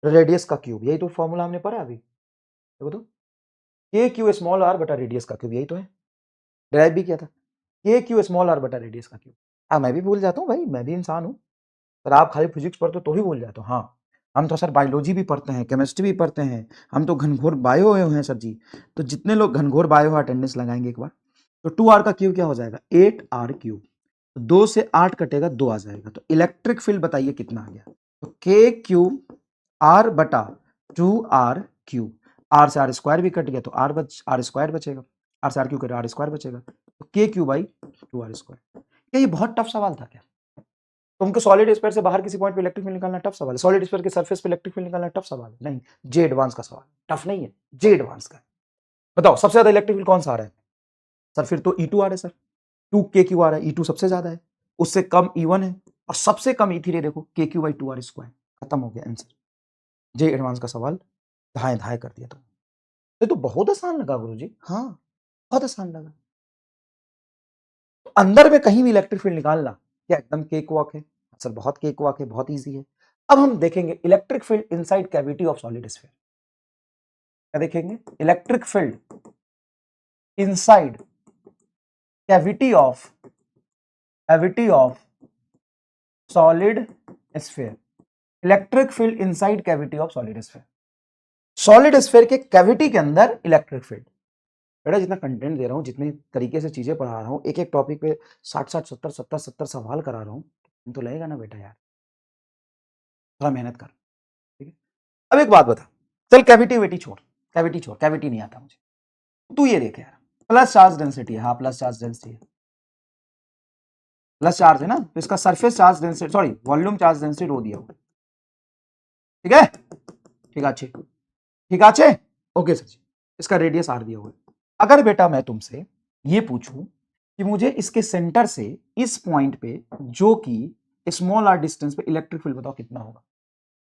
रेडियस का क्यूब, यही तो फॉर्मूला हमने पढ़ा अभी, देखो तो, के क्यू स्मॉल आर बटा रेडियस का क्यूब, यही तो है, ड्राइव भी किया था, के क्यू स्मॉल आर बटा रेडियस का क्यूब। हाँ मैं भी भूल जाता हूँ भाई, मैं भी इंसान हूँ सर, आप खाली फिजिक्स पढ़ते हो तो ही भूल जाते हो। हाँ हम तो सर बायोलॉजी भी पढ़ते हैं, केमिस्ट्री भी पढ़ते हैं, हम तो घनघोर बायो हुए हैं सर जी। तो जितने लोग घनघोर बायो हो अटेंडेंस लगाएंगे एक बार। तो 2R का क्यूब क्या हो जाएगा, 8R क्यूब, 2 से 8 कटेगा, 2 आ जाएगा। तो इलेक्ट्रिक फील्ड बताइए कितना आ गया, तो के क्यूब आर बटा 2R क्यूब, आर से आर स्क्वायर भी कट गया तो आर स्क्वायर बचेगा, आर से आर क्यूब कटे आर स्क्वायर बचेगा, तो के क्यूब बाई 2R स्क्वायर। क्या ये बहुत टफ सवाल था क्या? तो उनको सॉलिड स्फीयर से बाहर किसी पॉइंट पे इलेक्ट्रिक फील्ड निकालना टफ सवाल है, सॉलिड स्फीयर के सरफेस पे इलेक्ट्रिक फील्ड निकालना टफ सवाल है? नहीं, जे एडवांस का सवाल, टफ नहीं है, जे एडवांस का। बताओ सबसे ज्यादा इलेक्ट्रिक फील्ड कौन सा आ रहा है सर, फिर तो E2 आ रहा है सर, 2K क्यू आ रहा है, E2 सबसे ज्यादा है, उससे कम E1 है, और सबसे कम E3 देखो के क्यू बाई 2R स्क्वायर। खत्म हो गया आंसर, जे एडवांस का सवाल धाए धाए कर दिया तुम। ये तो बहुत आसान लगा गुरुजी, हाँ बहुत आसान लगा। तो अंदर में कहीं भी इलेक्ट्रिक फील्ड निकालना क्या एकदम केक वॉक है सर, बहुत केक वॉक है, बहुत इजी है। अब हम देखेंगे electric field inside cavity of solid sphere, क्या देखेंगे, electric field inside cavity of solid sphere, electric field inside cavity of solid sphere, solid sphere के कैविटी के अंदर इलेक्ट्रिक फील्ड। बेटा जितना कंटेंट दे रहा हूं, जितने तरीके से चीजें पढ़ा रहा हूं, एक एक टॉपिक पे 60 60 70 70 सवाल करा रहा हूं, तो लगेगा ना बेटा यार, थोड़ा मेहनत कर, ठीक है। अब एक बात बता, चल कैविटी छोड़, कैविटी नहीं आता मुझे, तू ये देख यार, प्लस चार्ज डेंसिटी है, हाँ प्लस चार्ज डेंसिटी है, प्लस चार्ज है ना, तो इसका surface charge density, sorry volume charge density rho दिया हुआ, ठीक है। ठीक আছে ओके सर जी, इसका रेडियस r दिया हुआ है। अगर बेटा मैं तुमसे ये पूछूं कि मुझे इसके सेंटर से इस पॉइंट पे जो कि स्मॉल r डिस्टेंस पे इलेक्ट्रिक फील्ड बताओ कितना होगा,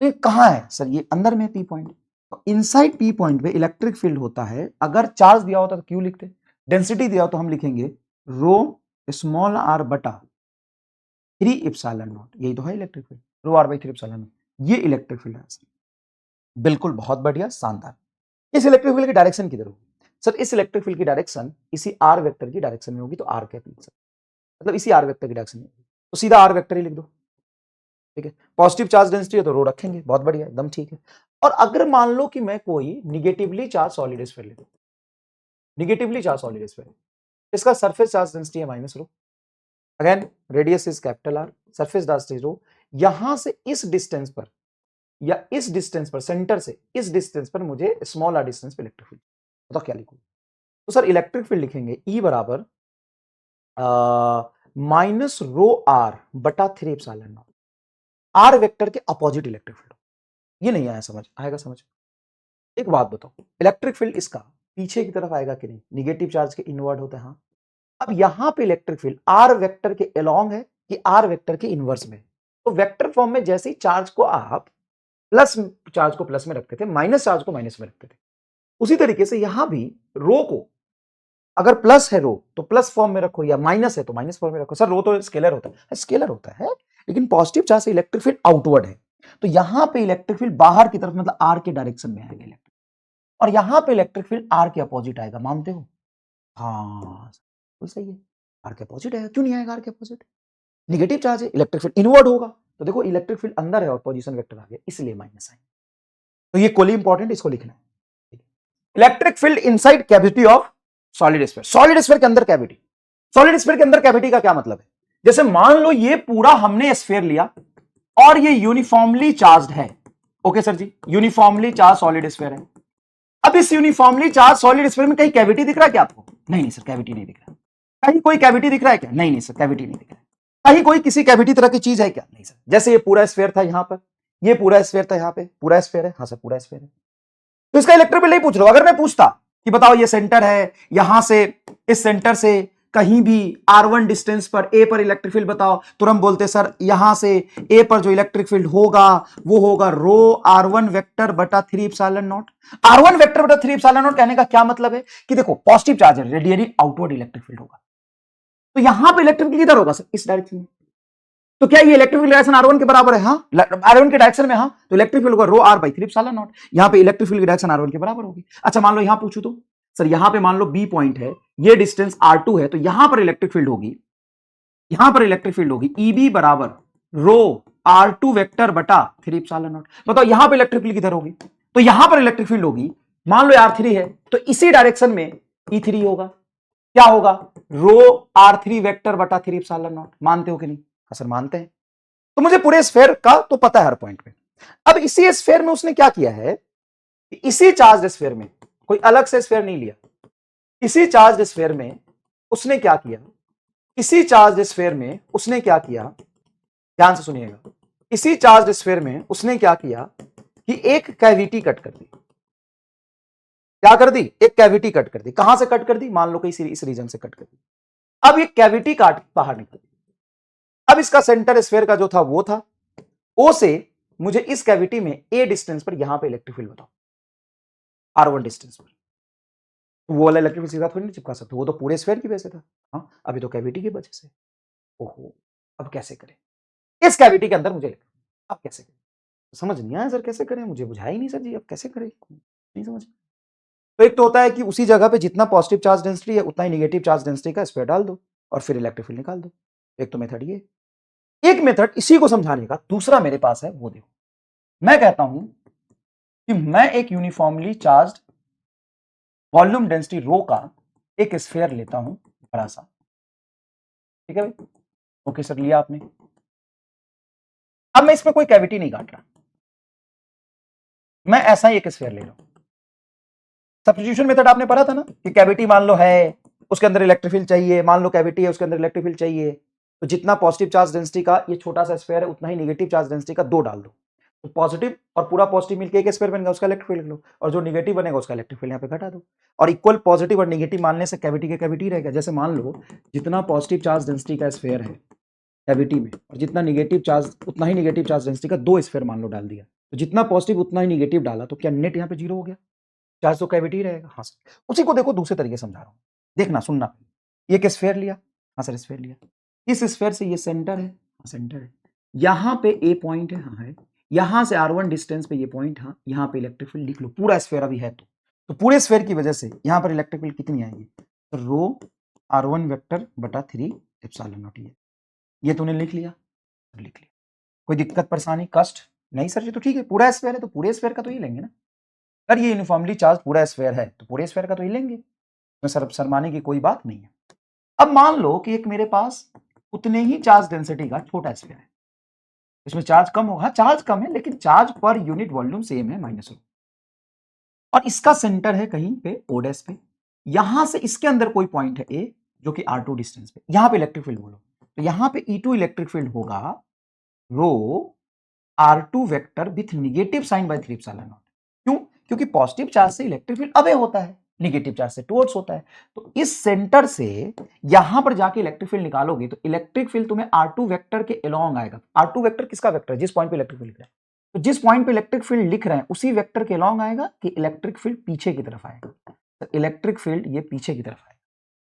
तो ये कहां है सर, ये अंदर में p पॉइंट, तो इनसाइड p पॉइंट पे इलेक्ट्रिक फील्ड होता है। अगर चार्ज दिया होता तो q लिखते, डेंसिटी दिया हो तो हम लिखेंगे रो स्मॉल r बटा 3 एप्सिलॉन नॉट, यही तो है electric field, rho r by 3 epsilon naught, ये इलेक्ट्रिक फील्ड है सर। बिल्कुल, बहुत बढ़िया, शानदार। इस इलेक्ट्रिक फील्ड की डायरेक्शन किधर होगी सर, इस इलेक्ट्रिक फील्ड की डायरेक्शन इसी r वेक्टर की डायरेक्शन में होगी, तो r कैपिटल सर, मतलब इसी r वेक्टर की डायरेक्शन में होगी, तो सीधा r वेक्टर ही लिख दो। ठीक है, पॉजिटिव चार्ज डेंसिटी है तो रो रखेंगे, बहुत बढ़िया, एकदम ठीक है। और अगर मान लो कि मैं कोई निगेटिवली चार्ज सॉलिड स्फीयर ले लूं, निगेटिवली चार्ज सॉलिड स्फीयर, इसका सरफेस चार्ज डेंसिटी है minus rho, again radius is capital R, surface density rho, यहां से इस डिस्टेंस पर या इस डिस्टेंस पर, सेंटर से इस डिस्टेंस पर मुझे स्मॉल r डिस्टेंस पे इलेक्ट्रिक फील्ड, बताओ क्या लिखूं, तो सर इलेक्ट्रिक फील्ड लिखेंगे E बराबर माइनस रो r बटा 3 एप्सिलॉन नॉट, r वेक्टर के अपोजिट इलेक्ट्रिक फील्ड। ये नहीं आया समझ, आएगा समझ। एक बात बताओ, इलेक्ट्रिक फील्ड इसका पीछे की तरफ आएगा कि नहीं, निगेटिव चार्ज के इनवर्ड होता है, हाँ। अब यहां पे इलेक्ट्रिक फील्ड r वेक्टर के अलोंग है कि r वेक्टर के इनवर्स में, तो वेक्टर फॉर्म में जैसे ही चार्ज को आप प्लस चार्ज को प्लस में रखते थे, माइनस चार्ज को माइनस में रखते थे, उसी तरीके से यहां भी रो को अगर प्लस है रो तो प्लस फॉर्म में रखो, या माइनस है तो माइनस फॉर्म में रखो। सर रो तो स्केलर होता है, स्केलर होता है, लेकिन पॉजिटिव चार्ज से इलेक्ट्रिक फील्ड आउटवर्ड है, तो यहां पे इलेक्ट्रिक फील्ड बाहर की तरफ, मतलब r के डायरेक्शन में आएगा इलेक्ट्रिक, और यहां पे इलेक्ट्रिक फील्ड r के अपोजिट आएगा, मानते हो? हाँ तो सही है, r के अपोजिट आएगा, क्यों नहीं आएगा r के अपोजिट, निगेटिव चार्ज है, इलेक्ट्रिक फील्ड इनवर्ड होगा, तो देखो इलेक्ट्रिक फील्ड अंदर है और पोजीशन वेक्टर आ गया, इसलिए माइनस आएगा, तो ये कोली इंपॉर्टेंट, इसको लिखना है। Electric field inside cavity of solid sphere, solid sphere के अंदर कैविटी, सॉलिड स्फीयर के अंदर कैविटी का क्या मतलब है, जैसे मान लो ये पूरा हमने स्फीयर लिया और ये यूनिफॉर्मली चार्ज्ड है, ओके सर जी, यूनिफॉर्मली चार्ज सॉलिड स्फीयर है। अब इस यूनिफॉर्मली चार्ज सॉलिड स्फीयर में कहीं कैविटी दिख रहा है क्या आपको? नहीं सर, कैविटी नहीं दिख रहा। कहीं कोई कैविटी दिख रहा है क्या? नहीं सर, कैविटी नहीं दिख रहा है। कहीं कोई किसी कैविटी तरह की चीज है क्या? नहीं सर। जैसे ये पूरा स्फीयर था यहां पर, ये पूरा स्फीयर था यहां पे, पूरा स्फीयर है, हाँ सर पूरा स्फीयर है, तो इसका इलेक्ट्रिक फील्ड नहीं पूछ रहा हूं। अगर मैं पूछता कि बताओ ये सेंटर है, यहां से इस सेंटर से कहीं भी r1 डिस्टेंस पर a पर इलेक्ट्रिक फील्ड बताओ, तो हम बोलते सर यहां से a पर जो इलेक्ट्रिक फील्ड होगा वो होगा रो r1 वेक्टर बटा 3 एप्सिलॉन नॉट। r1 वेक्टर बटा 3 एप्सिलॉन नॉट कहने का क्या मतलब है कि देखो पॉजिटिव चार्ज है, रेडियली आउटवर्ड इलेक्ट्रिक फील्ड होगा, तो यहां पे इलेक्ट्रिक फील्ड किधर होगा सर? इस डायरेक्शन में, तो क्या ये इलेक्ट्रिक फील्ड डायरेक्शन r1 के बराबर है? हाँ, r1 के डायरेक्शन में, हाँ, तो इलेक्ट्रिक फील्ड होगा रो r बाई 3 एप्सिलॉन नॉट, यहां पे इलेक्ट्रिक फील्ड की डायरेक्शन r1 के बराबर होगी। अच्छा मान लो यहां पूछू तो सर, यहां पे मान लो b पॉइंट है, ये डिस्टेंस r2 है, तो यहां पर इलेक्ट्रिक फील्ड होगी, यहां पर इलेक्ट्रिक फील्ड होगी EB बराबर रो r2 वेक्टर बटा 3 एप्सिलॉन नॉट। बताओ यहां पर इलेक्ट्रिक फील्ड किधर होगी? तो यहां पर इलेक्ट्रिक फील्ड होगी, मान लो r3 है तो इसी डायरेक्शन में E3 होगा, क्या होगा? रो r3 वेक्टर बटा 3 एप्सिलॉन नॉट। मानते हो कि नहीं? सर मानते हैं। तो मुझे पूरे स्फीयर का तो पता है हर पॉइंट पे। अब इसी स्फीयर में उसने क्या किया है, इसी चार्ज स्फीयर में, कोई अलग से स्फीयर नहीं लिया, इसी चार्ज स्फीयर में उसने क्या किया, इसी चार्ज स्फीयर में उसने क्या किया, ध्यान से सुनिएगा, इसी चार्ज स्फीयर में उसने क्या किया कि एक कैविटी कट कर दी। क्या कर दी? एक कैविटी कट कर दी। कहां से कट कर दी? मान लो कि इस रीजन से कट कर दी। अब ये कैविटी काट बाहर निकल दी। अब इसका सेंटर स्फीयर का जो था वो था, ओ से मुझे इस कैविटी में ए डिस्टेंस पर यहां पे इलेक्ट्रिक फील्ड बताओ, r1 डिस्टेंस पर, तो वो वाला इलेक्ट्रिक फील्ड सीधा थोड़ी नहीं चिपका सकते, वो तो पूरे स्फीयर की वजह से था, हाँ, अभी तो कैविटी की वजह से। ओहो, अब कैसे करें? इस कैविटी के अंदर मुझे अब कैसे करें? समझ नहीं आया सर, कैसे करें? मुझे बुझाया ही नहीं सर जी, अब कैसे करें? नहीं समझ। तो एक तो होता है कि उसी जगह पे जितना पॉजिटिव चार्ज डेंसिटी है उतना ही नेगेटिव चार्ज डेंसिटी का स्फीयर डाल दो और फिर इलेक्ट्रिक फील्ड निकाल दो। एक तो मेथड ये, एक मेथड इसी को समझाने का दूसरा मेरे पास है, वो देखो। मैं कहता हूं कि मैं एक uniformly charged volume density rho का एक स्फीयर लेता हूं, बड़ा सा, ठीक है भाई? ओके सर, लिया आपने। अब मैं इसमें कोई कैविटी नहीं काट रहा, मैं ऐसा ही एक स्फीयर ले रहा हूं। सब्स्टिट्यूशन मेथड आपने पढ़ा था ना कि कैविटी मान लो है, उसके अंदर इलेक्ट्रिक फील्ड चाहिए, मान लो कैविटी है उसके अंदर इलेक्ट्रिक फील्ड चाहिए, तो जितना पॉजिटिव चार्ज डेंसिटी का ये छोटा सा स्फीयर है उतना ही नेगेटिव चार्ज डेंसिटी का 2 डाल दो, तो पॉजिटिव और पूरा पॉजिटिव मिलकर एक स्फीयर बनेगा, उसका इलेक्ट्रिक फील्ड लिख लो, और जो निगेटिव बनेगा उसका इलेक्ट्रिक फील्ड यहाँ पे घटा दो। और इक्वल पॉजिटिव और निगेटिव मानने से कैविटी के कैविटी रहेगा। जैसे मान लो जितना पॉजिटिव चार्ज डेंसिटी का स्फीयर है कैविटी में, और जितना निगेटिव चार्ज उतना ही निगेटिव चार्ज डेंसिटी का दो स्फीयर मान लो डाल दिया, तो जितना पॉजिटिव उतना ही निगेटिव डाला, तो क्या नेट यहाँ पे जीरो हो गया? चार्ज तो कैविटी रहेगा। हाँ सर, उसी को देखो दूसरे तरीके समझा रहा हूँ, देखना सुनना। ये एक स्फीयर लिया, हाँ सर स्फीयर लिया, इस स्फीयर से ये सेंटर है, हाँ सेंटर है, यहाँ पे ए पॉइंट है, हाँ है, यहाँ से R1 डिस्टेंस पे ये पॉइंट, हाँ यहाँ पे इलेक्ट्रिक फील्ड लिख लो, पूरा स्फीयर अभी है तो पूरे स्फीयर की वजह से यहाँ पर इलेक्ट्रिक फील्ड कितनी आएगी? तो रो R1 वेक्टर बटा 3 एप्सिलॉन नॉट। ये तूने लिख लिया, लिख लिया, कोई दिक्कत परेशानी कष्ट नहीं? सर ये तो ठीक है, पूरा स्फीयर है तो पूरे स्फीयर का तो ही लेंगे ना। सर ये यूनिफॉर्मली चार्ज पूरा स्फीयर है तो पूरे स्फीयर का तो ही लेंगे, तो सर शर्माने की कोई बात नहीं है। अब मान लो कि एक मेरे पास उतने ही चार्ज डेंसिटी का छोटा स्फीयर है, इसमें चार्ज कम होगा, चार्ज कम है लेकिन charge per unit volume same है -1, और इसका सेंटर है कहीं पे O डैश पे, यहां से इसके अंदर कोई पॉइंट है A जो कि R2 डिस्टेंस पे, यहां पे इलेक्ट्रिक फील्ड बोलो, तो यहां पे E2 इलेक्ट्रिक फील्ड होगा rho R2 vector with negative sign by 3 epsilon naught. क्यों? क्योंकि पॉजिटिव चार्ज से इलेक्ट्रिक फील्ड अवे होता है, निगेटिव चार्ज से टुवर्ड्स होता है, तो इस सेंटर से यहां पर जाके इलेक्ट्रिक फील्ड निकालोगे तो इलेक्ट्रिक फील्ड तुम्हें R2 वेक्टर के अलोंग आएगा। R2 वेक्टर किसका वेक्टर है? जिस पॉइंट पे इलेक्ट्रिक फील्ड लिख रहे हैं, तो जिस पॉइंट पे इलेक्ट्रिक फील्ड लिख रहे हैं उसी वेक्टर के अलोंग आएगा कि इलेक्ट्रिक फील्ड पीछे की तरफ आएगा? तो इलेक्ट्रिक फील्ड ये पीछे की तरफ आएगा,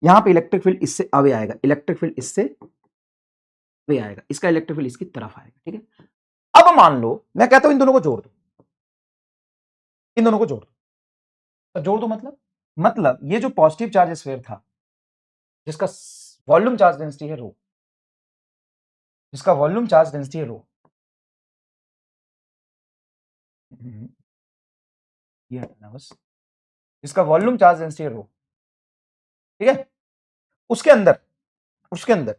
यहां पे इलेक्ट्रिक फील्ड इससे अवे आएगा, इलेक्ट्रिक फील्ड इससे अवे आएगा, इसका इलेक्ट्रिक फील्ड इसकी तरफ आएगा, ठीक है। अब मान लो मैं कहता हूं इन दोनों को जोड़ दो, इन दोनों को जोड़ दो, तो जोड़ दो मतलब ये जो पॉजिटिव चार्ज स्फीयर था जिसका वॉल्यूम चार्ज डेंसिटी है रो, जिसका वॉल्यूम चार्ज डेंसिटी है रो, ये हटाना बस, जिसका वॉल्यूम चार्ज डेंसिटी है रो, ठीक है, उसके अंदर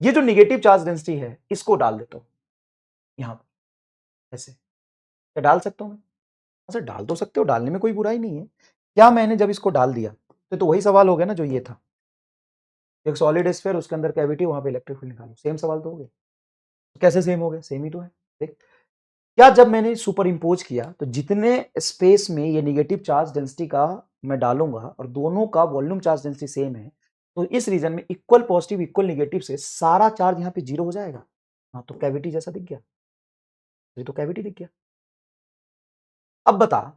ये जो निगेटिव चार्ज डेंसिटी है इसको डाल देता हूं यहां पर, ऐसे क्या डाल सकता हूं मैं? अच्छा डाल तो सकते हो, डालने में कोई बुराई नहीं है। क्या मैंने जब इसको डाल दिया तो वही सवाल हो गया ना जो ये था, एक सॉलिड स्फीयर उसके अंदर कैविटी, वहां पे इलेक्ट्रिक फील्ड निकालो, सेम सवाल तो हो गया। कैसे सेम हो गया? सेम ही तो है। देख क्या जब मैंने सुपर इंपोज किया तो जितने स्पेस में ये निगेटिव चार्ज डेंसिटी का मैं डालूंगा और दोनों का वॉल्यूम चार्ज डेंसिटी सेम है, तो इस रीजन में इक्वल पॉजिटिव इक्वल निगेटिव से सारा चार्ज यहाँ पे जीरो हो जाएगा। हाँ तो कैविटी जैसा दिख गया, ये तो कैविटी दिख गया। अब बता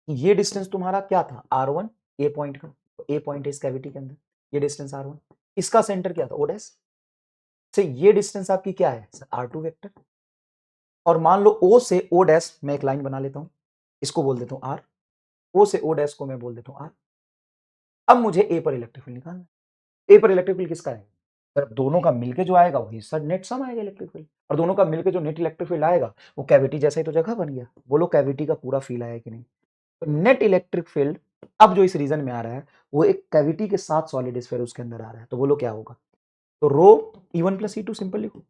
ये डिस्टेंस तुम्हारा क्या था? R1 ए पॉइंट का, ए पॉइंट है इस कैविटी के अंदर, ये डिस्टेंस R1, इसका सेंटर क्या था? O डैश से, ये डिस्टेंस आपकी क्या है? R2 वेक्टर, और मान लो O से O डैश मैं एक लाइन बना लेता हूं, इसको बोल देता हूं R, O से O डैश को मैं बोल देता हूं R। अब मुझे A पर इलेक्ट्रिक फील्ड निकालना है। A पर इलेक्ट्रिक फील्ड किसका है? सर दोनों का मिलके जो आएगा वही सर नेट सम आएगा इलेक्ट्रिक फील्ड, और दोनों का मिलके जो नेट इलेक्ट्रिक फील्ड आएगा वो कैविटी जैसा ही तो जगह बन गया। बोलो कैविटी का पूरा फील आया कि नहीं? तो नेट इलेक्ट्रिक फील्ड अब जो इस रीजन में आ रहा है वो एक कैविटी के साथ सॉलिड स्फीयर उसके अंदर आ रहा है, तो बोलो क्या होगा? तो रो E1 प्लस E2 सिंपल लिखो,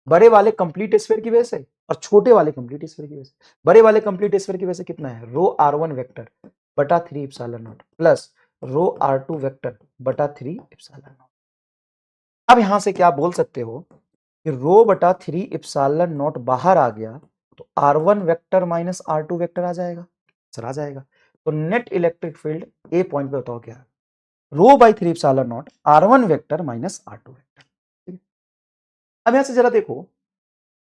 बड़े वाले कंप्लीट स्फीयर की वजह से और छोटे वाले कंप्लीट स्फीयर की वजह से। बड़े वाले कंप्लीट स्फीयर की वजह से कितना है? रो R1 वेक्टर बटा 3 epsilon not plus row R2 vector बटा 3 एप्सिलॉन नॉट। अब यहां से क्या बोल सकते हो कि रो बटा 3 एप्सिलॉन नॉट बाहर आ गया तो R1 vector minus R2 vector आ जाएगा, सर आ जाएगा। तो net electric field a point पे बताओ क्या है? Rho by 3 epsilon naught R1 vector minus R2 vector, ठीक है। अब यहां से जरा देखो,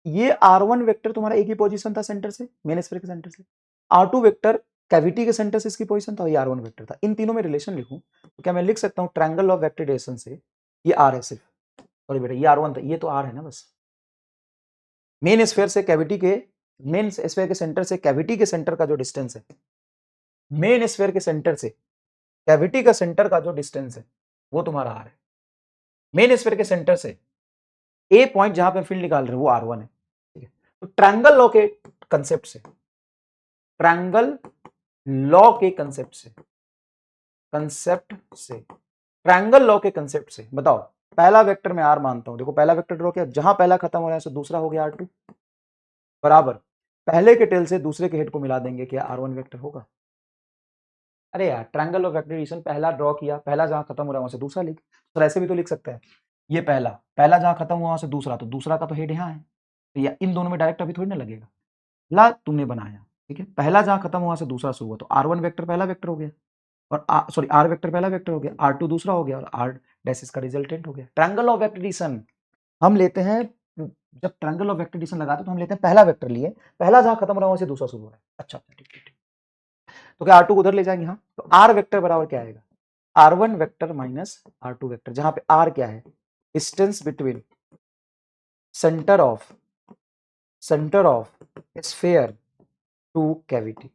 ये R1 वेक्टर तुम्हारा एक ही पोजीशन था सेंटर से, मेन स्फीयर के सेंटर से, R2 वेक्टर कैविटी के सेंटर से इसकी पोजीशन था, ये R1 वेक्टर था। इन तीनों में रिलेशन लिखूं तो क्या मैं लिख सकता हूं ट्रायंगल ऑफ वेक्टर रिलेशन से, ये R है सिर्फ, सॉरी बेटा ये R1 था, ये तो R है ना बस। मेन स्फीयर से कैविटी के, मेन स्फीयर के सेंटर से कैविटी के सेंटर का जो डिस्टेंस है, मेन स्फीयर के सेंटर से कैविटी का सेंटर का जो डिस्टेंस है वो तुम्हारा R है। मेन स्फीयर के सेंटर से ए पॉइंट जहां पे फील्ड निकाल रहे हो वो R1 है, ठीक है। तो ट्रायंगल लॉ के कंसेप्ट से, ट्रायंगल लॉ के कंसेप्ट से, ट्रायंगल लॉ के कंसेप्ट से बताओ, पहला वेक्टर मैं R मानता हूं, देखो पहला वेक्टर ड्रॉ किया, जहां पहला खत्म हो रहा है दूसरा हो गया R2 बराबर, पहले के टेल से दूसरे के हेड को मिला देंगे, क्या R1 वेक्टर होगा? अरे यार ट्रायंगल ऑफ वेक्टर पहला ड्रॉ किया, पहला जहां खत्म हो रहा है वहां से दूसरा लिख, तो ऐसे भी तो लिख सकता है, ये पहला, पहला जहां खत्म हुआ वहां से दूसरा, तो दूसरा का तो हेड यहां है, तो या इन दोनों में डायरेक्ट अभी थोड़ी ना लगेगा, पहला तुमने बनाया, ठीक है, पहला जहां खत्म हुआ से दूसरा शुरू हुआ, तो R1 वेक्टर पहला वेक्टर हो गया, और सॉरी R वेक्टर पहला वेक्टर हो गया, R2 दूसरा हो गया, और R डैश इसका रिजल्टेंट हो गया। ट्रायंगल ऑफ वेक्टर एडिशन हम लेते हैं, जब ट्रायंगल ऑफ वेक्टर एडिशन लगाते हैं तो हम लेते हैं पहला वेक्टर लिए, पहला जहां खत्म हो रहा है वहां से दूसरा शुरू हो रहा है। अच्छा ठीक ठीक ठीक, तो क्या R2 को उधर ले जाएंगे, हाँ, तो R वेक्टर बराबर क्या आएगा, R1 vector minus R2 vector, जहां पे R क्या है, distance between centre of sphere two cavity,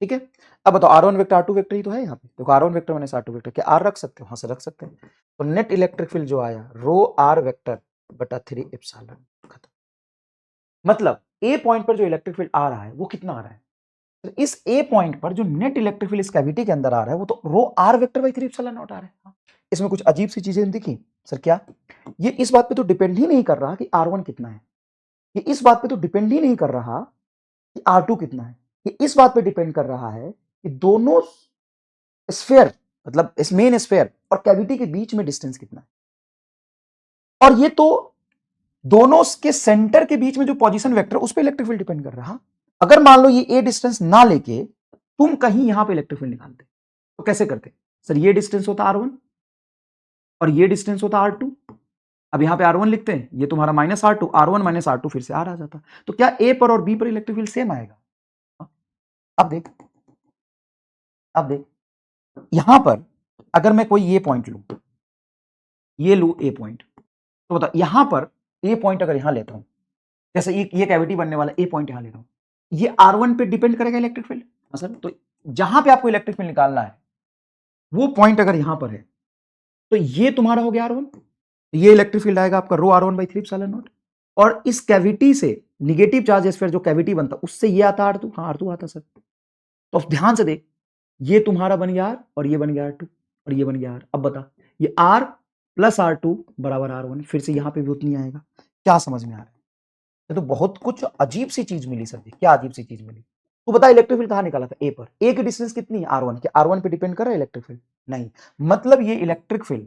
ठीक है। अब बताओ R1 वेक्टर R2 वेक्टर ही तो है यहाँ पे, देखो R1 vector minus R2 vector, क्या R रख सकते हो, हाँ से रख सकते हैं, तो नेट इलेक्ट्रिक फील्ड जो आया रो R वेक्टर बटा 3 एप्सिलॉन, खत्म। मतलब ए पॉइंट पर जो इलेक्ट्रिक फील्ड आ रहा है वो कितना आ रहा है, तो इस ए पॉइंट पर जो नेट इलेक्ट्रिक फील्ड इस कैविटी के अंदर आ रहा है वो तो rho R vector by 3 epsilon naught आ रहा है। इसमें कुछ अजीब सी चीजें दिखी सर, क्या ये इस बात पे तो डिपेंड ही नहीं कर रहा कि R1 कितना है, ये इस बात पे तो डिपेंड ही नहीं कर रहा कि R2 कितना है, ये इस बात पे डिपेंड कर रहा है कि दोनों स्फीयर, मतलब इस मेन स्फीयर और कैविटी के बीच में डिस्टेंस कितना है, और ये तो दोनों के सेंटर के बीच में जो पोजीशन वेक्टर उस पे इलेक्ट्रिक फील्ड डिपेंड कर रहा है। अगर मान लो ये ए डिस्टेंस ना लेके तुम कहीं यहां पे इलेक्ट्रिक फील्ड निकालते तो कैसे करते, सर ये डिस्टेंस होता R1 और ये डिस्टेंस होता R2, अब यहां पे R1 लिखते हैं, ये तुम्हारा minus R2, R1 minus R2 फिर से R आ जाता, तो क्या ए पर और बी पर इलेक्ट्रिक फील्ड सेम आएगा। अब देख, अब देख यहां पर अगर मैं कोई ये पॉइंट लू, ये लू ए पॉइंट, तो बता यहां पर ए पॉइंट अगर यहां लेता हूं, जैसे ये कैविटी बनने वाला ए पॉइंट यहां ले रहा हूं, ये R1 पे डिपेंड करेगा इलेक्ट्रिक फील्ड, सर तो जहां पे आपको इलेक्ट्रिक फील्ड निकालना है वो पॉइंट अगर यहां पर है तो ये तुम्हारा हो गया R1, ये इलेक्ट्रिक फील्ड आएगा आपका रो R1 बाई 3 एप्सिलॉन नॉट, और इस कैविटी से निगेटिव चार्ज स्फीयर जो कैविटी बनता उससे ये आता R2, हाँ R2 आता सर, तो ध्यान से देख ये तुम्हारा बन गया R और ये बन गया R2 और ये बन गया R, अब बता ये R प्लस R2 बराबर R1, फिर से यहां पे भी उतनी आएगा, क्या समझ में आ रहा है, ये तो बहुत कुछ अजीब सी चीज मिली सर जी, क्या अजीब सी चीज मिली, तू बता इलेक्ट्रिक फील्ड कहां निकाला था ए पर, ए की डिस्टेंस कितनी है R1, क्या R1 पे डिपेंड कर रहा है इलेक्ट्रिक फील्ड, नहीं, मतलब ये electric field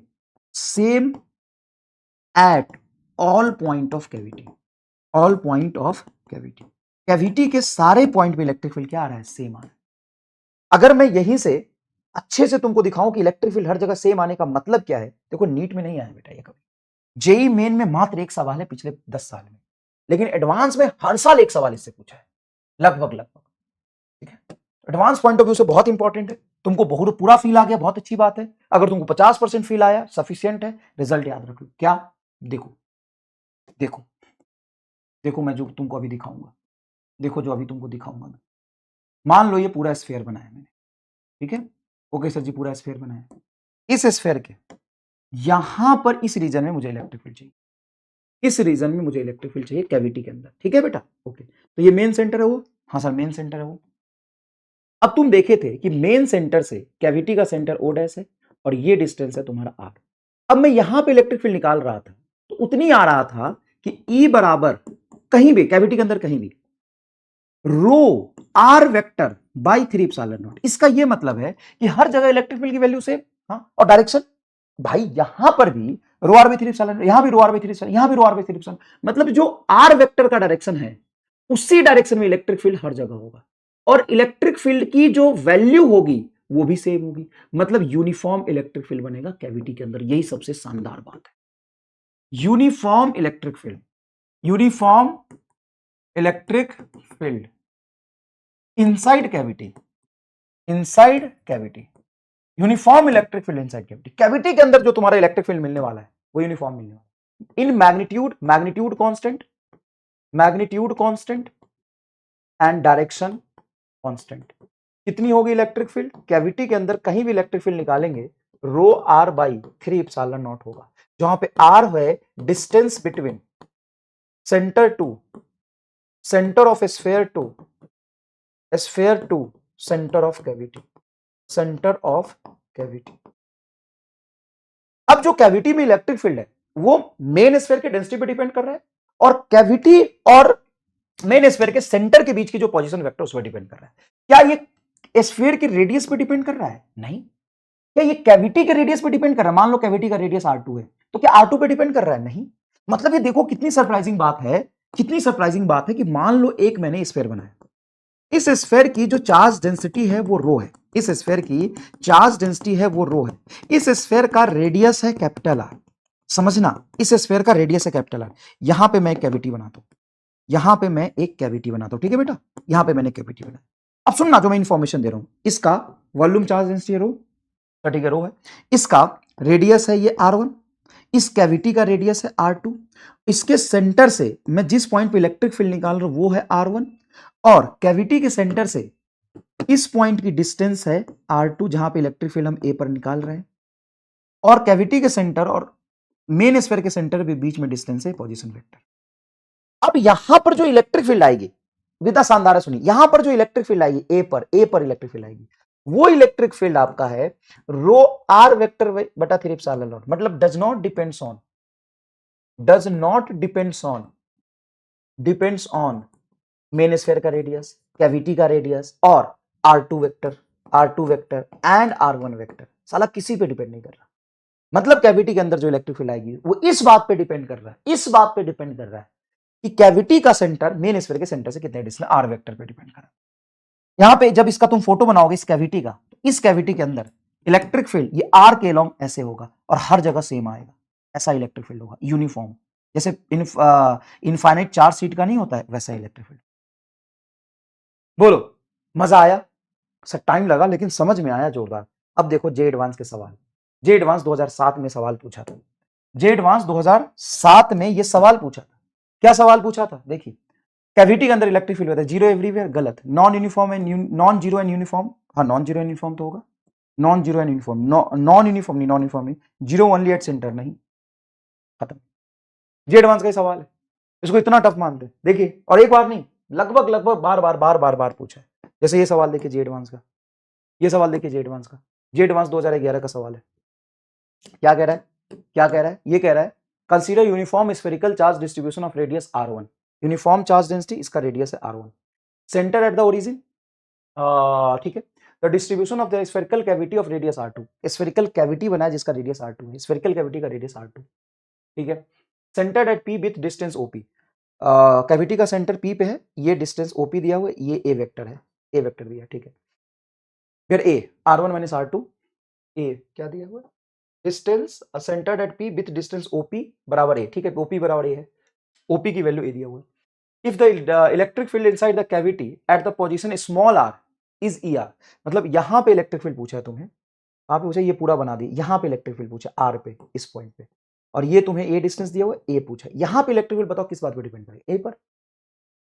same at all point of cavity, all point of cavity, cavity के सारे पॉइंट पे इलेक्ट्रिक फील्ड क्या आ रहा है, सेम आ रहा है। अगर मैं यहीं से अच्छे से तुमको दिखाऊं कि इलेक्ट्रिक फील्ड हर जगह सेम आने का मतलब क्या है, देखो नीट में नहीं आया बेटा ये कभी, जेई मेन में मात्र एक सवाल है पिछले 10 साल में, लेकिन एडवांस में हर साल एक सवाल इससे पूछा है, लगभग लगभग, ठीक है, एडवांस पॉइंट ऑफ व्यू से बहुत इंपॉर्टेंट है, तुमको बहुत पूरा फील आ गया बहुत अच्छी बात है, अगर तुमको 50% फील आया सफिशियंट है, रिजल्ट याद रखो क्या, देखो देखो देखो मैं जो तुमको अभी दिखाऊंगा, देखो जो अभी तुमको दिखाऊंगा मैं, मान लो ये पूरा स्फीयर बनाया मैंने, ठीक है, ओके सर जी पूरा स्फीयर बनाया, इस स्फीयर के यहां पर इस रीजन में मुझे इलेक्ट्रिक फील्ड चाहिए, इस रीजन में मुझे इलेक्ट्रिक फील्ड चाहिए कैविटी के अंदर, ठीक है बेटा, ओके, तो ये मेन सेंटर है वो, हाँ सर मेन सेंटर है वो, अब तुम देखे थे कि मेन सेंटर से कैविटी का सेंटर ओ डैश है और ये डिस्टेंस है तुम्हारा R, अब मैं यहां पे इलेक्ट्रिक फील्ड निकाल रहा था तो उतनी आ रहा था कि E बराबर कहीं भी कैविटी के अंदर कहीं भी रो R vector by 3 epsilon not, इसका ये मतलब है कि हर जगह इलेक्ट्रिक फील्ड की वैल्यू सेम, हाँ, और डायरेक्शन भाई यहां पर भी रो R बाई 3 एप्सिलॉन, यहां भी रो R बाई 3 एप्सिलॉन, यहां भी रो R बाई 3 एप्सिलॉन, मतलब जो R वेक्टर का डायरेक्शन है उसी डायरेक्शन में इलेक्ट्रिक फील्ड हर जगह होगा, और इलेक्ट्रिक फील्ड की जो वैल्यू होगी वो भी सेम होगी, मतलब यूनिफॉर्म इलेक्ट्रिक फील्ड बनेगा कैविटी के अंदर, यही सबसे शानदार बात है, uniform electric field, uniform electric field inside cavity, inside cavity, uniform electric field inside cavity, cavity के अंदर जो तुम्हारा इलेक्ट्रिक फील्ड मिलने वाला है वो यूनिफॉर्म मिलने वाला है, in magnitude, magnitude constant, magnitude constant and direction constant, कितनी होगी इलेक्ट्रिक फील्ड, कैविटी के अंदर कहीं भी इलेक्ट्रिक फील्ड निकालेंगे rho R by 3 epsilon naught होगा, जहां पे R है distance between centre to centre of sphere to centre of cavity, centre of cavity. अब जो कैविटी में इलेक्ट्रिक फील्ड है वो मेन स्फीयर के डेंसिटी पे डिपेंड कर रहा है, और कैविटी और मेन स्फीयर के सेंटर के बीच की जो पोजीशन वेक्टर उस पर डिपेंड कर रहा है, क्या ये स्फीयर के रेडियस पे डिपेंड कर रहा है, नहीं, क्या ये कैविटी के रेडियस पे डिपेंड कर रहा है, मान लो कैविटी का रेडियस R2 है तो क्या R2 पे डिपेंड कर रहा है, नहीं, मतलब ये देखो कितनी सरप्राइजिंग बात है, कितनी सरप्राइजिंग बात है कि मान लो एक मैंने स्फीयर बनाया, इस स्फेयर की जो चार्ज डेंसिटी है वो रो है, इस स्फेयर की चार्ज डेंसिटी है वो रो है, इस स्फेयर का रेडियस है कैपिटल आर। समझना, इस स्फेयर का रेडियस है कैपिटल आर। यहां पे मैं एक कैविटी बनाता हूं, यहां पे मैं एक कैविटी बनाता हूं, ठीक है बेटा, यहां पे मैंने कैविटी बनाई। अब सुनना जो मैं इंफॉर्मेशन दे रहा हूं, इसका वॉल्यूम चार्ज डेंसिटी रो, ठीक है, रो है, इसका रेडियस है ये r1, इस कैविटी का रेडियस है r2, इसके सेंटर से मैं जिस पॉइंट पे इलेक्ट्रिक फील्ड निकाल रहा हूं वो है r1, और कैविटी के सेंटर से इस पॉइंट की डिस्टेंस है r2 जहां पे इलेक्ट्रिक फील्ड हम a पर निकाल रहे हैं, और कैविटी के सेंटर और मेन स्फीयर के सेंटर के बीच में डिस्टेंस है पोजीशन वेक्टर। अब यहां पर जो इलेक्ट्रिक फील्ड आएगी, विदा शानदार है, सुनिए, यहां पर जो इलेक्ट्रिक फील्ड आएगी ए पर इलेक्ट्रिक फील्ड आएगी, वो इलेक्ट्रिक फील्ड आपका है रो आर वेक्टर बटा 3 एप्सिलॉन नॉट, मतलब does not depends on main sphere का रेडियस, कैविटी का रेडियस, और R2 vector and R1 vector, साला किसी पे डिपेंड नहीं कर रहा। मतलब कैविटी के अंदर जो इलेक्ट्रिक फील्ड आएगी वो इस बात पे डिपेंड कर रहा है, इस बात पे डिपेंड कर रहा है कि कैविटी का सेंटर मेन स्फीयर के सेंटर से कितने डिस्टेंस, आर वेक्टर पे डिपेंड कर रहा है। यहां पे जब इसका तुम फोटो बनाओगे इस कैविटी का, तो इस कैविटी के अंदर इलेक्ट्रिक फील्ड ये आर के अलोंग ऐसे होगा और हर जगह सेम आएगा, ऐसा इलेक्ट्रिक फील्ड होगा यूनिफॉर्म, जैसे इनफाइनाइट चार्ज शीट का नहीं होता है वैसा इलेक्ट्रिक फील्ड। बोलो, मजा आया? सर टाइम लगा लेकिन समझ में आया जोरदार। अब देखो जे एडवांस के सवाल, जे एडवांस 2007 में सवाल पूछा था, जे एडवांस 2007 में ये सवाल पूछा था। क्या सवाल पूछा था? देखिए, कैविटी के अंदर इलेक्ट्रिक फील्ड होता है जीरो एवरीवेयर, गलत। Non uniform and non zero and uniform, हाँ नॉन जीरो एंड यूनिफॉर्म तो होगा, non zero and uniform, non uniform नहीं, जीरो ओनली एट सेंटर नहीं, खत्म। जे एडवांस का ही सवाल है, इसको इतना टफ मानते हैं। देखिए, और एक बार नहीं, लगभग लगभग बार पूछा है। जैसे ये सवाल देखिए जे एडवांस का, ये सवाल देखिए जे एडवांस का, जे एडवांस 2011 का सवाल है। क्या कह रहा है, क्या कह रहा है? ये कह रहा है consider uniform spherical charge distribution of radius r1, uniform charge density, इसका रेडियस है r1, centre at the origin, ठीक है, the distribution of the spherical cavity of radius r2, spherical cavity बना है जिसका रेडियस r2 है, स्फेरिकल कैविटी का radius r2, ठीक है, centred at p with distance OP, cavity का सेंटर p पे है, ये डिस्टेंस OP दिया हुआ है, ये a वेक्टर है, a वेक्टर दिया, ठीक है, फिर a r1 minus r2, a क्या दिया हुआ है, distance centred at p with distance OP बराबर a, ठीक है, OP बराबर a है, OP की वैल्यू a दिया हुआ है। If the electric field inside the cavity at the position small r is ER, मतलब यहां पे इलेक्ट्रिक फील्ड पूछा है तुम्हें, आप पूछा ये पूरा बना दी, यहां पे इलेक्ट्रिक फील्ड पूछा r पे, इस पॉइंट पे, और ये तुम्हें a डिस्टेंस दिया हुआ है, a पूछा, यहां पे इलेक्ट्रिक फील्ड बताओ किस बात पे डिपेंड करेगा, a पर।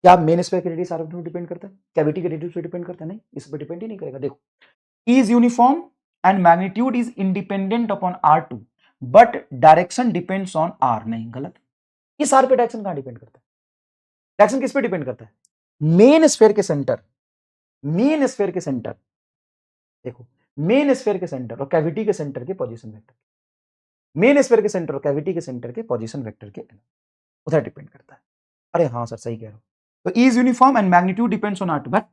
क्या मेन स्फीयर के रेडियस r पे डिपेंड करता है, कैविटी के रेडियस पे डिपेंड करता है? नहीं, इस पर डिपेंड ही नहीं करेगा। देखो, E is uniform and magnitude is independent upon R2 but direction depends on R, नहीं, गलत। इस R पे डायरेक्शन कहां डिपेंड करता है? डायरेक्शन किस पे डिपेंड करता है? मेन स्फीयर के सेंटर, मेन स्फीयर के सेंटर, देखो, मेन स्फीयर के सेंटर और कैविटी के सेंटर के पोजीशन वेक्टर, मेन स्फीयर के सेंटर और कैविटी के सेंटर के पोजीशन वेक्टर के उधर डिपेंड करता है। अरे हाँ सर सही कह रहे हो। तो E is uniform and magnitude depends on R2 but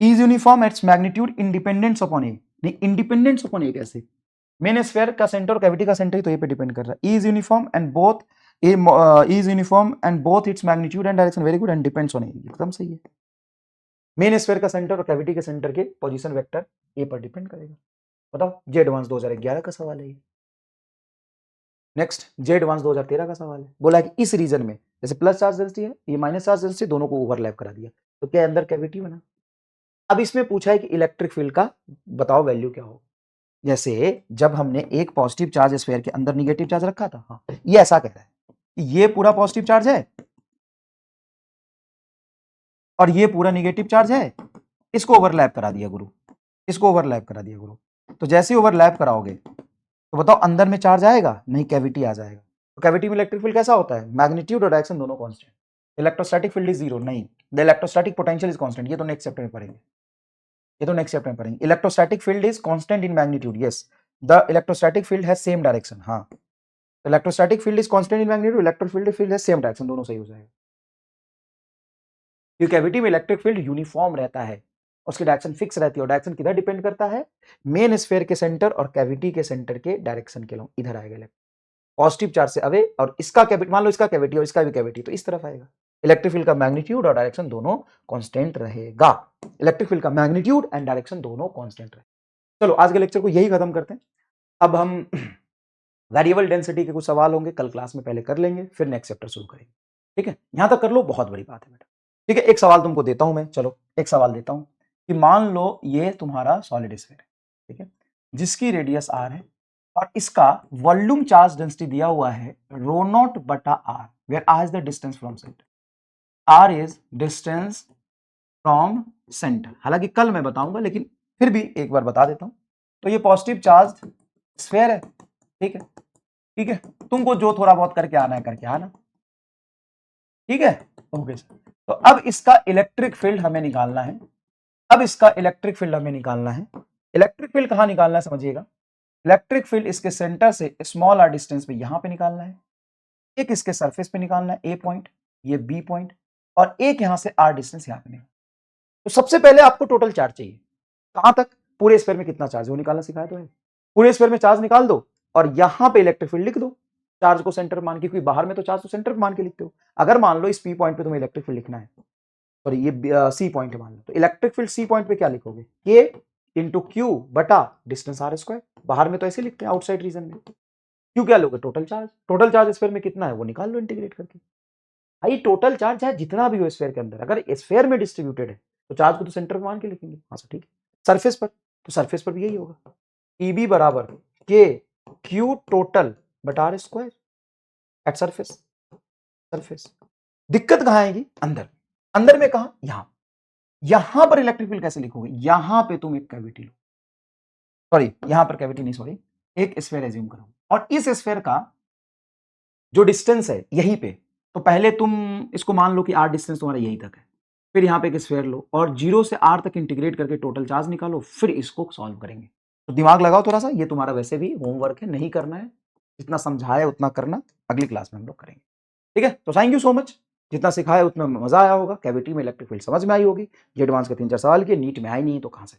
E is uniform its magnitude independence upon A, नहीं, independence upon A कैसे? मेन स्फीयर का सेंटर और कैविटी का सेंटर ही तो ये पे डिपेंड कर रहा है। E is uniform and both E is uniform and both its magnitude and direction very good and depends on A, एकदम सही है। मेन स्फीयर का सेंटर और कैविटी के सेंटर के पोजीशन वेक्टर ए पर डिपेंड करेगा। बताओ, जे एडवांस 2011 का सवाल है ये। नेक्स्ट, जे एडवांस 2013 का सवाल है, बोला कि इस रीजन में जैसे प्लस चार्ज डेंसिटी है, ये माइनस चार्ज डेंसिटी, दोनों को ओवरलैप करा दिया, तो क्या अंदर कैविटी बना। अब इसमें पूछा है कि इलेक्ट्रिक फील्ड का बताओ वैल्यू क्या होगा। जैसे जब हमने एक पॉजिटिव चार्ज स्फीयर के अंदर निगेटिव चार्ज रखा था, हाँ, ये ऐसा कह रहा है ये पूरा पॉजिटिव चार्ज है और ये पूरा निगेटिव चार्ज है, इसको ओवरलैप करा दिया गुरु, इसको ओवरलैप करा दिया गुरु। तो जैसे ही ओवरलैप कराओगे तो बताओ अंदर में चार्ज आएगा? नहीं, कैविटी आ जाएगा। तो कैविटी में इलेक्ट्रिक फील्ड कैसा होता है? मैग्नीट्यूड और डायरेक्शन दोनों constant. Electrostatic field is zero, नहीं, the electrostatic potential is constant, ये तो नेक्स्ट चैप्टर में पढ़ेंगे, ये तो नेक्स्ट चैप्टर में पढ़ेंगे। Electrostatic field is constant in magnitude, yes, the electrostatic field has same direction, हाँ, electrostatic field is constant in magnitude, electric field has same direction, दोनों सही हो जाएगा। क्योंकि कैविटी में इलेक्ट्रिक फील्ड यूनिफॉर्म रहता है, उसकी डायरेक्शन फिक्स रहती है, और डायरेक्शन किधर डिपेंड करता है? मेन स्फीयर के सेंटर और कैविटी के सेंटर के डायरेक्शन के लोग इधर आएगा, पॉजिटिव चार्ज से अवे, और इसका कैविटी मान लो, इसका कैविटी और इसका भी कैविटी, तो इस तरफ आएगा। इलेक्ट्रिक फील्ड का मैग्नीट्यूड और डायरेक्शन दोनों कांस्टेंट रहेगा। इलेक्ट्रिक फील्ड का मैग्नीट्यूड एंड डायरेक्शन दोनों कांस्टेंट रहे। चलो आज के लेक्चर को यही खत्म करते हैं। अब हम वेरिएबल डेंसिटी के कुछ सवाल होंगे, कल क्लास में पहले कर लेंगे, फिर नेक्स्ट चैप्टर शुरू करेंगे। ठीक है, यहां तक कर लो, बहुत बड़ी बात है बेटा। ठीक है, एक सवाल तुमको देता हूं मैं, चलो एक सवाल देता हूं कि मान लो ये तुम्हारा सॉलिड स्फीयर है, ठीक है, जिसकी रेडियस आर है और इसका वॉल्यूम चार्ज डेंसिटी दिया हुआ है रो नॉट बटा R, where are is the distance from centre. R is distance from centre. हालांकि कल मैं बताऊंगा, लेकिन फिर भी एक बार बता देता हूं। तो ये पॉजिटिव चार्ज स्फीयर है, ठीक है, ठीक है, तुमको जो थोड़ा बहुत करके आना है करके आना, ठीक है, ओके सर। तो अब इसका इलेक्ट्रिक फील्ड हमें निकालना है। अब इसका इलेक्ट्रिक फील्ड हमें निकालना है। इलेक्ट्रिक फील्ड कहां निकालना है समझिएगा। इलेक्ट्रिक फील्ड इसके सेंटर से स्मॉल आर डिस्टेंस पे यहां पे निकालना है, एक इसके सरफेस पे निकालना है ए पॉइंट, ये बी पॉइंट, और एक यहां से आर डिस्टेंस यहां पे निकालना। तो सबसे पहले आपको टोटल चार्ज चाहिए, कहां तक, पूरे स्फीयर में कितना चार्ज है वो निकालना सिखाया तो है। पूरे स्फीयर में चार्ज निकाल दो और यहां पे इलेक्ट्रिक फील्ड लिख दो, चार्ज को सेंटर मान के, क्योंकि बाहर में तो चार्ज तो सेंटर मान के लिखते हो। अगर मान लो इस पी पॉइंट पे तुम्हें इलेक्ट्रिक फील्ड लिखना है, सॉरी ये सी पॉइंट है मान लो, तो इलेक्ट्रिक फील्ड सी पॉइंट पे क्या लिखोगे, के इंटू क्यू बटा डिस्टेंस आर स्क्वायर। बाहर में तो ऐसे लिखते हैं आउटसाइड रीजन में। क्यू क्या लोगे, total charge. Total charge sphere में कितना है वो निकाल लो इंटीग्रेट करके। भाई टोटल चार्ज है जितना भी हो स्फीयर के अंदर, अगर स्फीयर में डिस्ट्रीब्यूटेड है तो चार्ज को तो सेंटर मान के लिखेंगे। हाँ सर ठीक है। सरफेस पर, तो सरफेस पर भी यही होगा, ईबी बराबर के क्यू टोटल बटा R square at surface. Surface दिक्कत कहां आएगी, अंदर। अंदर में कहां, यहां। यहां पर इलेक्ट्रिक फील्ड कैसे लिखोगे, यहां पे तुम एक कैविटी लो, सॉरी यहां पर कैविटी नहीं, सॉरी एक स्फीयर एज्यूम करो, और इस स्फीयर का जो डिस्टेंस है यहीं पे, तो पहले तुम इसको मान लो कि आर डिस्टेंस तुम्हारा यहीं तक है, फिर यहां पे एक स्फीयर लो और 0 से आर तक इंटीग्रेट करके टोटल चार्ज निकालो, फिर इसको सॉल्व करेंगे। तो दिमाग लगाओ थोड़ा सा, ये तुम्हारा वैसे भी होमवर्क है, नहीं करना है, जितना समझाया उतना करना, अगली क्लास में हम लोग करेंगे। ठीक है, तो थैंक यू सो मच, जितना सिखाया उतना मजा आया होगा, कैविटी में इलेक्ट्रिक फील्ड समझ में आई होगी। ये एडवांस के 3-4 सवाल किए, नीट में आई नहीं तो कहां से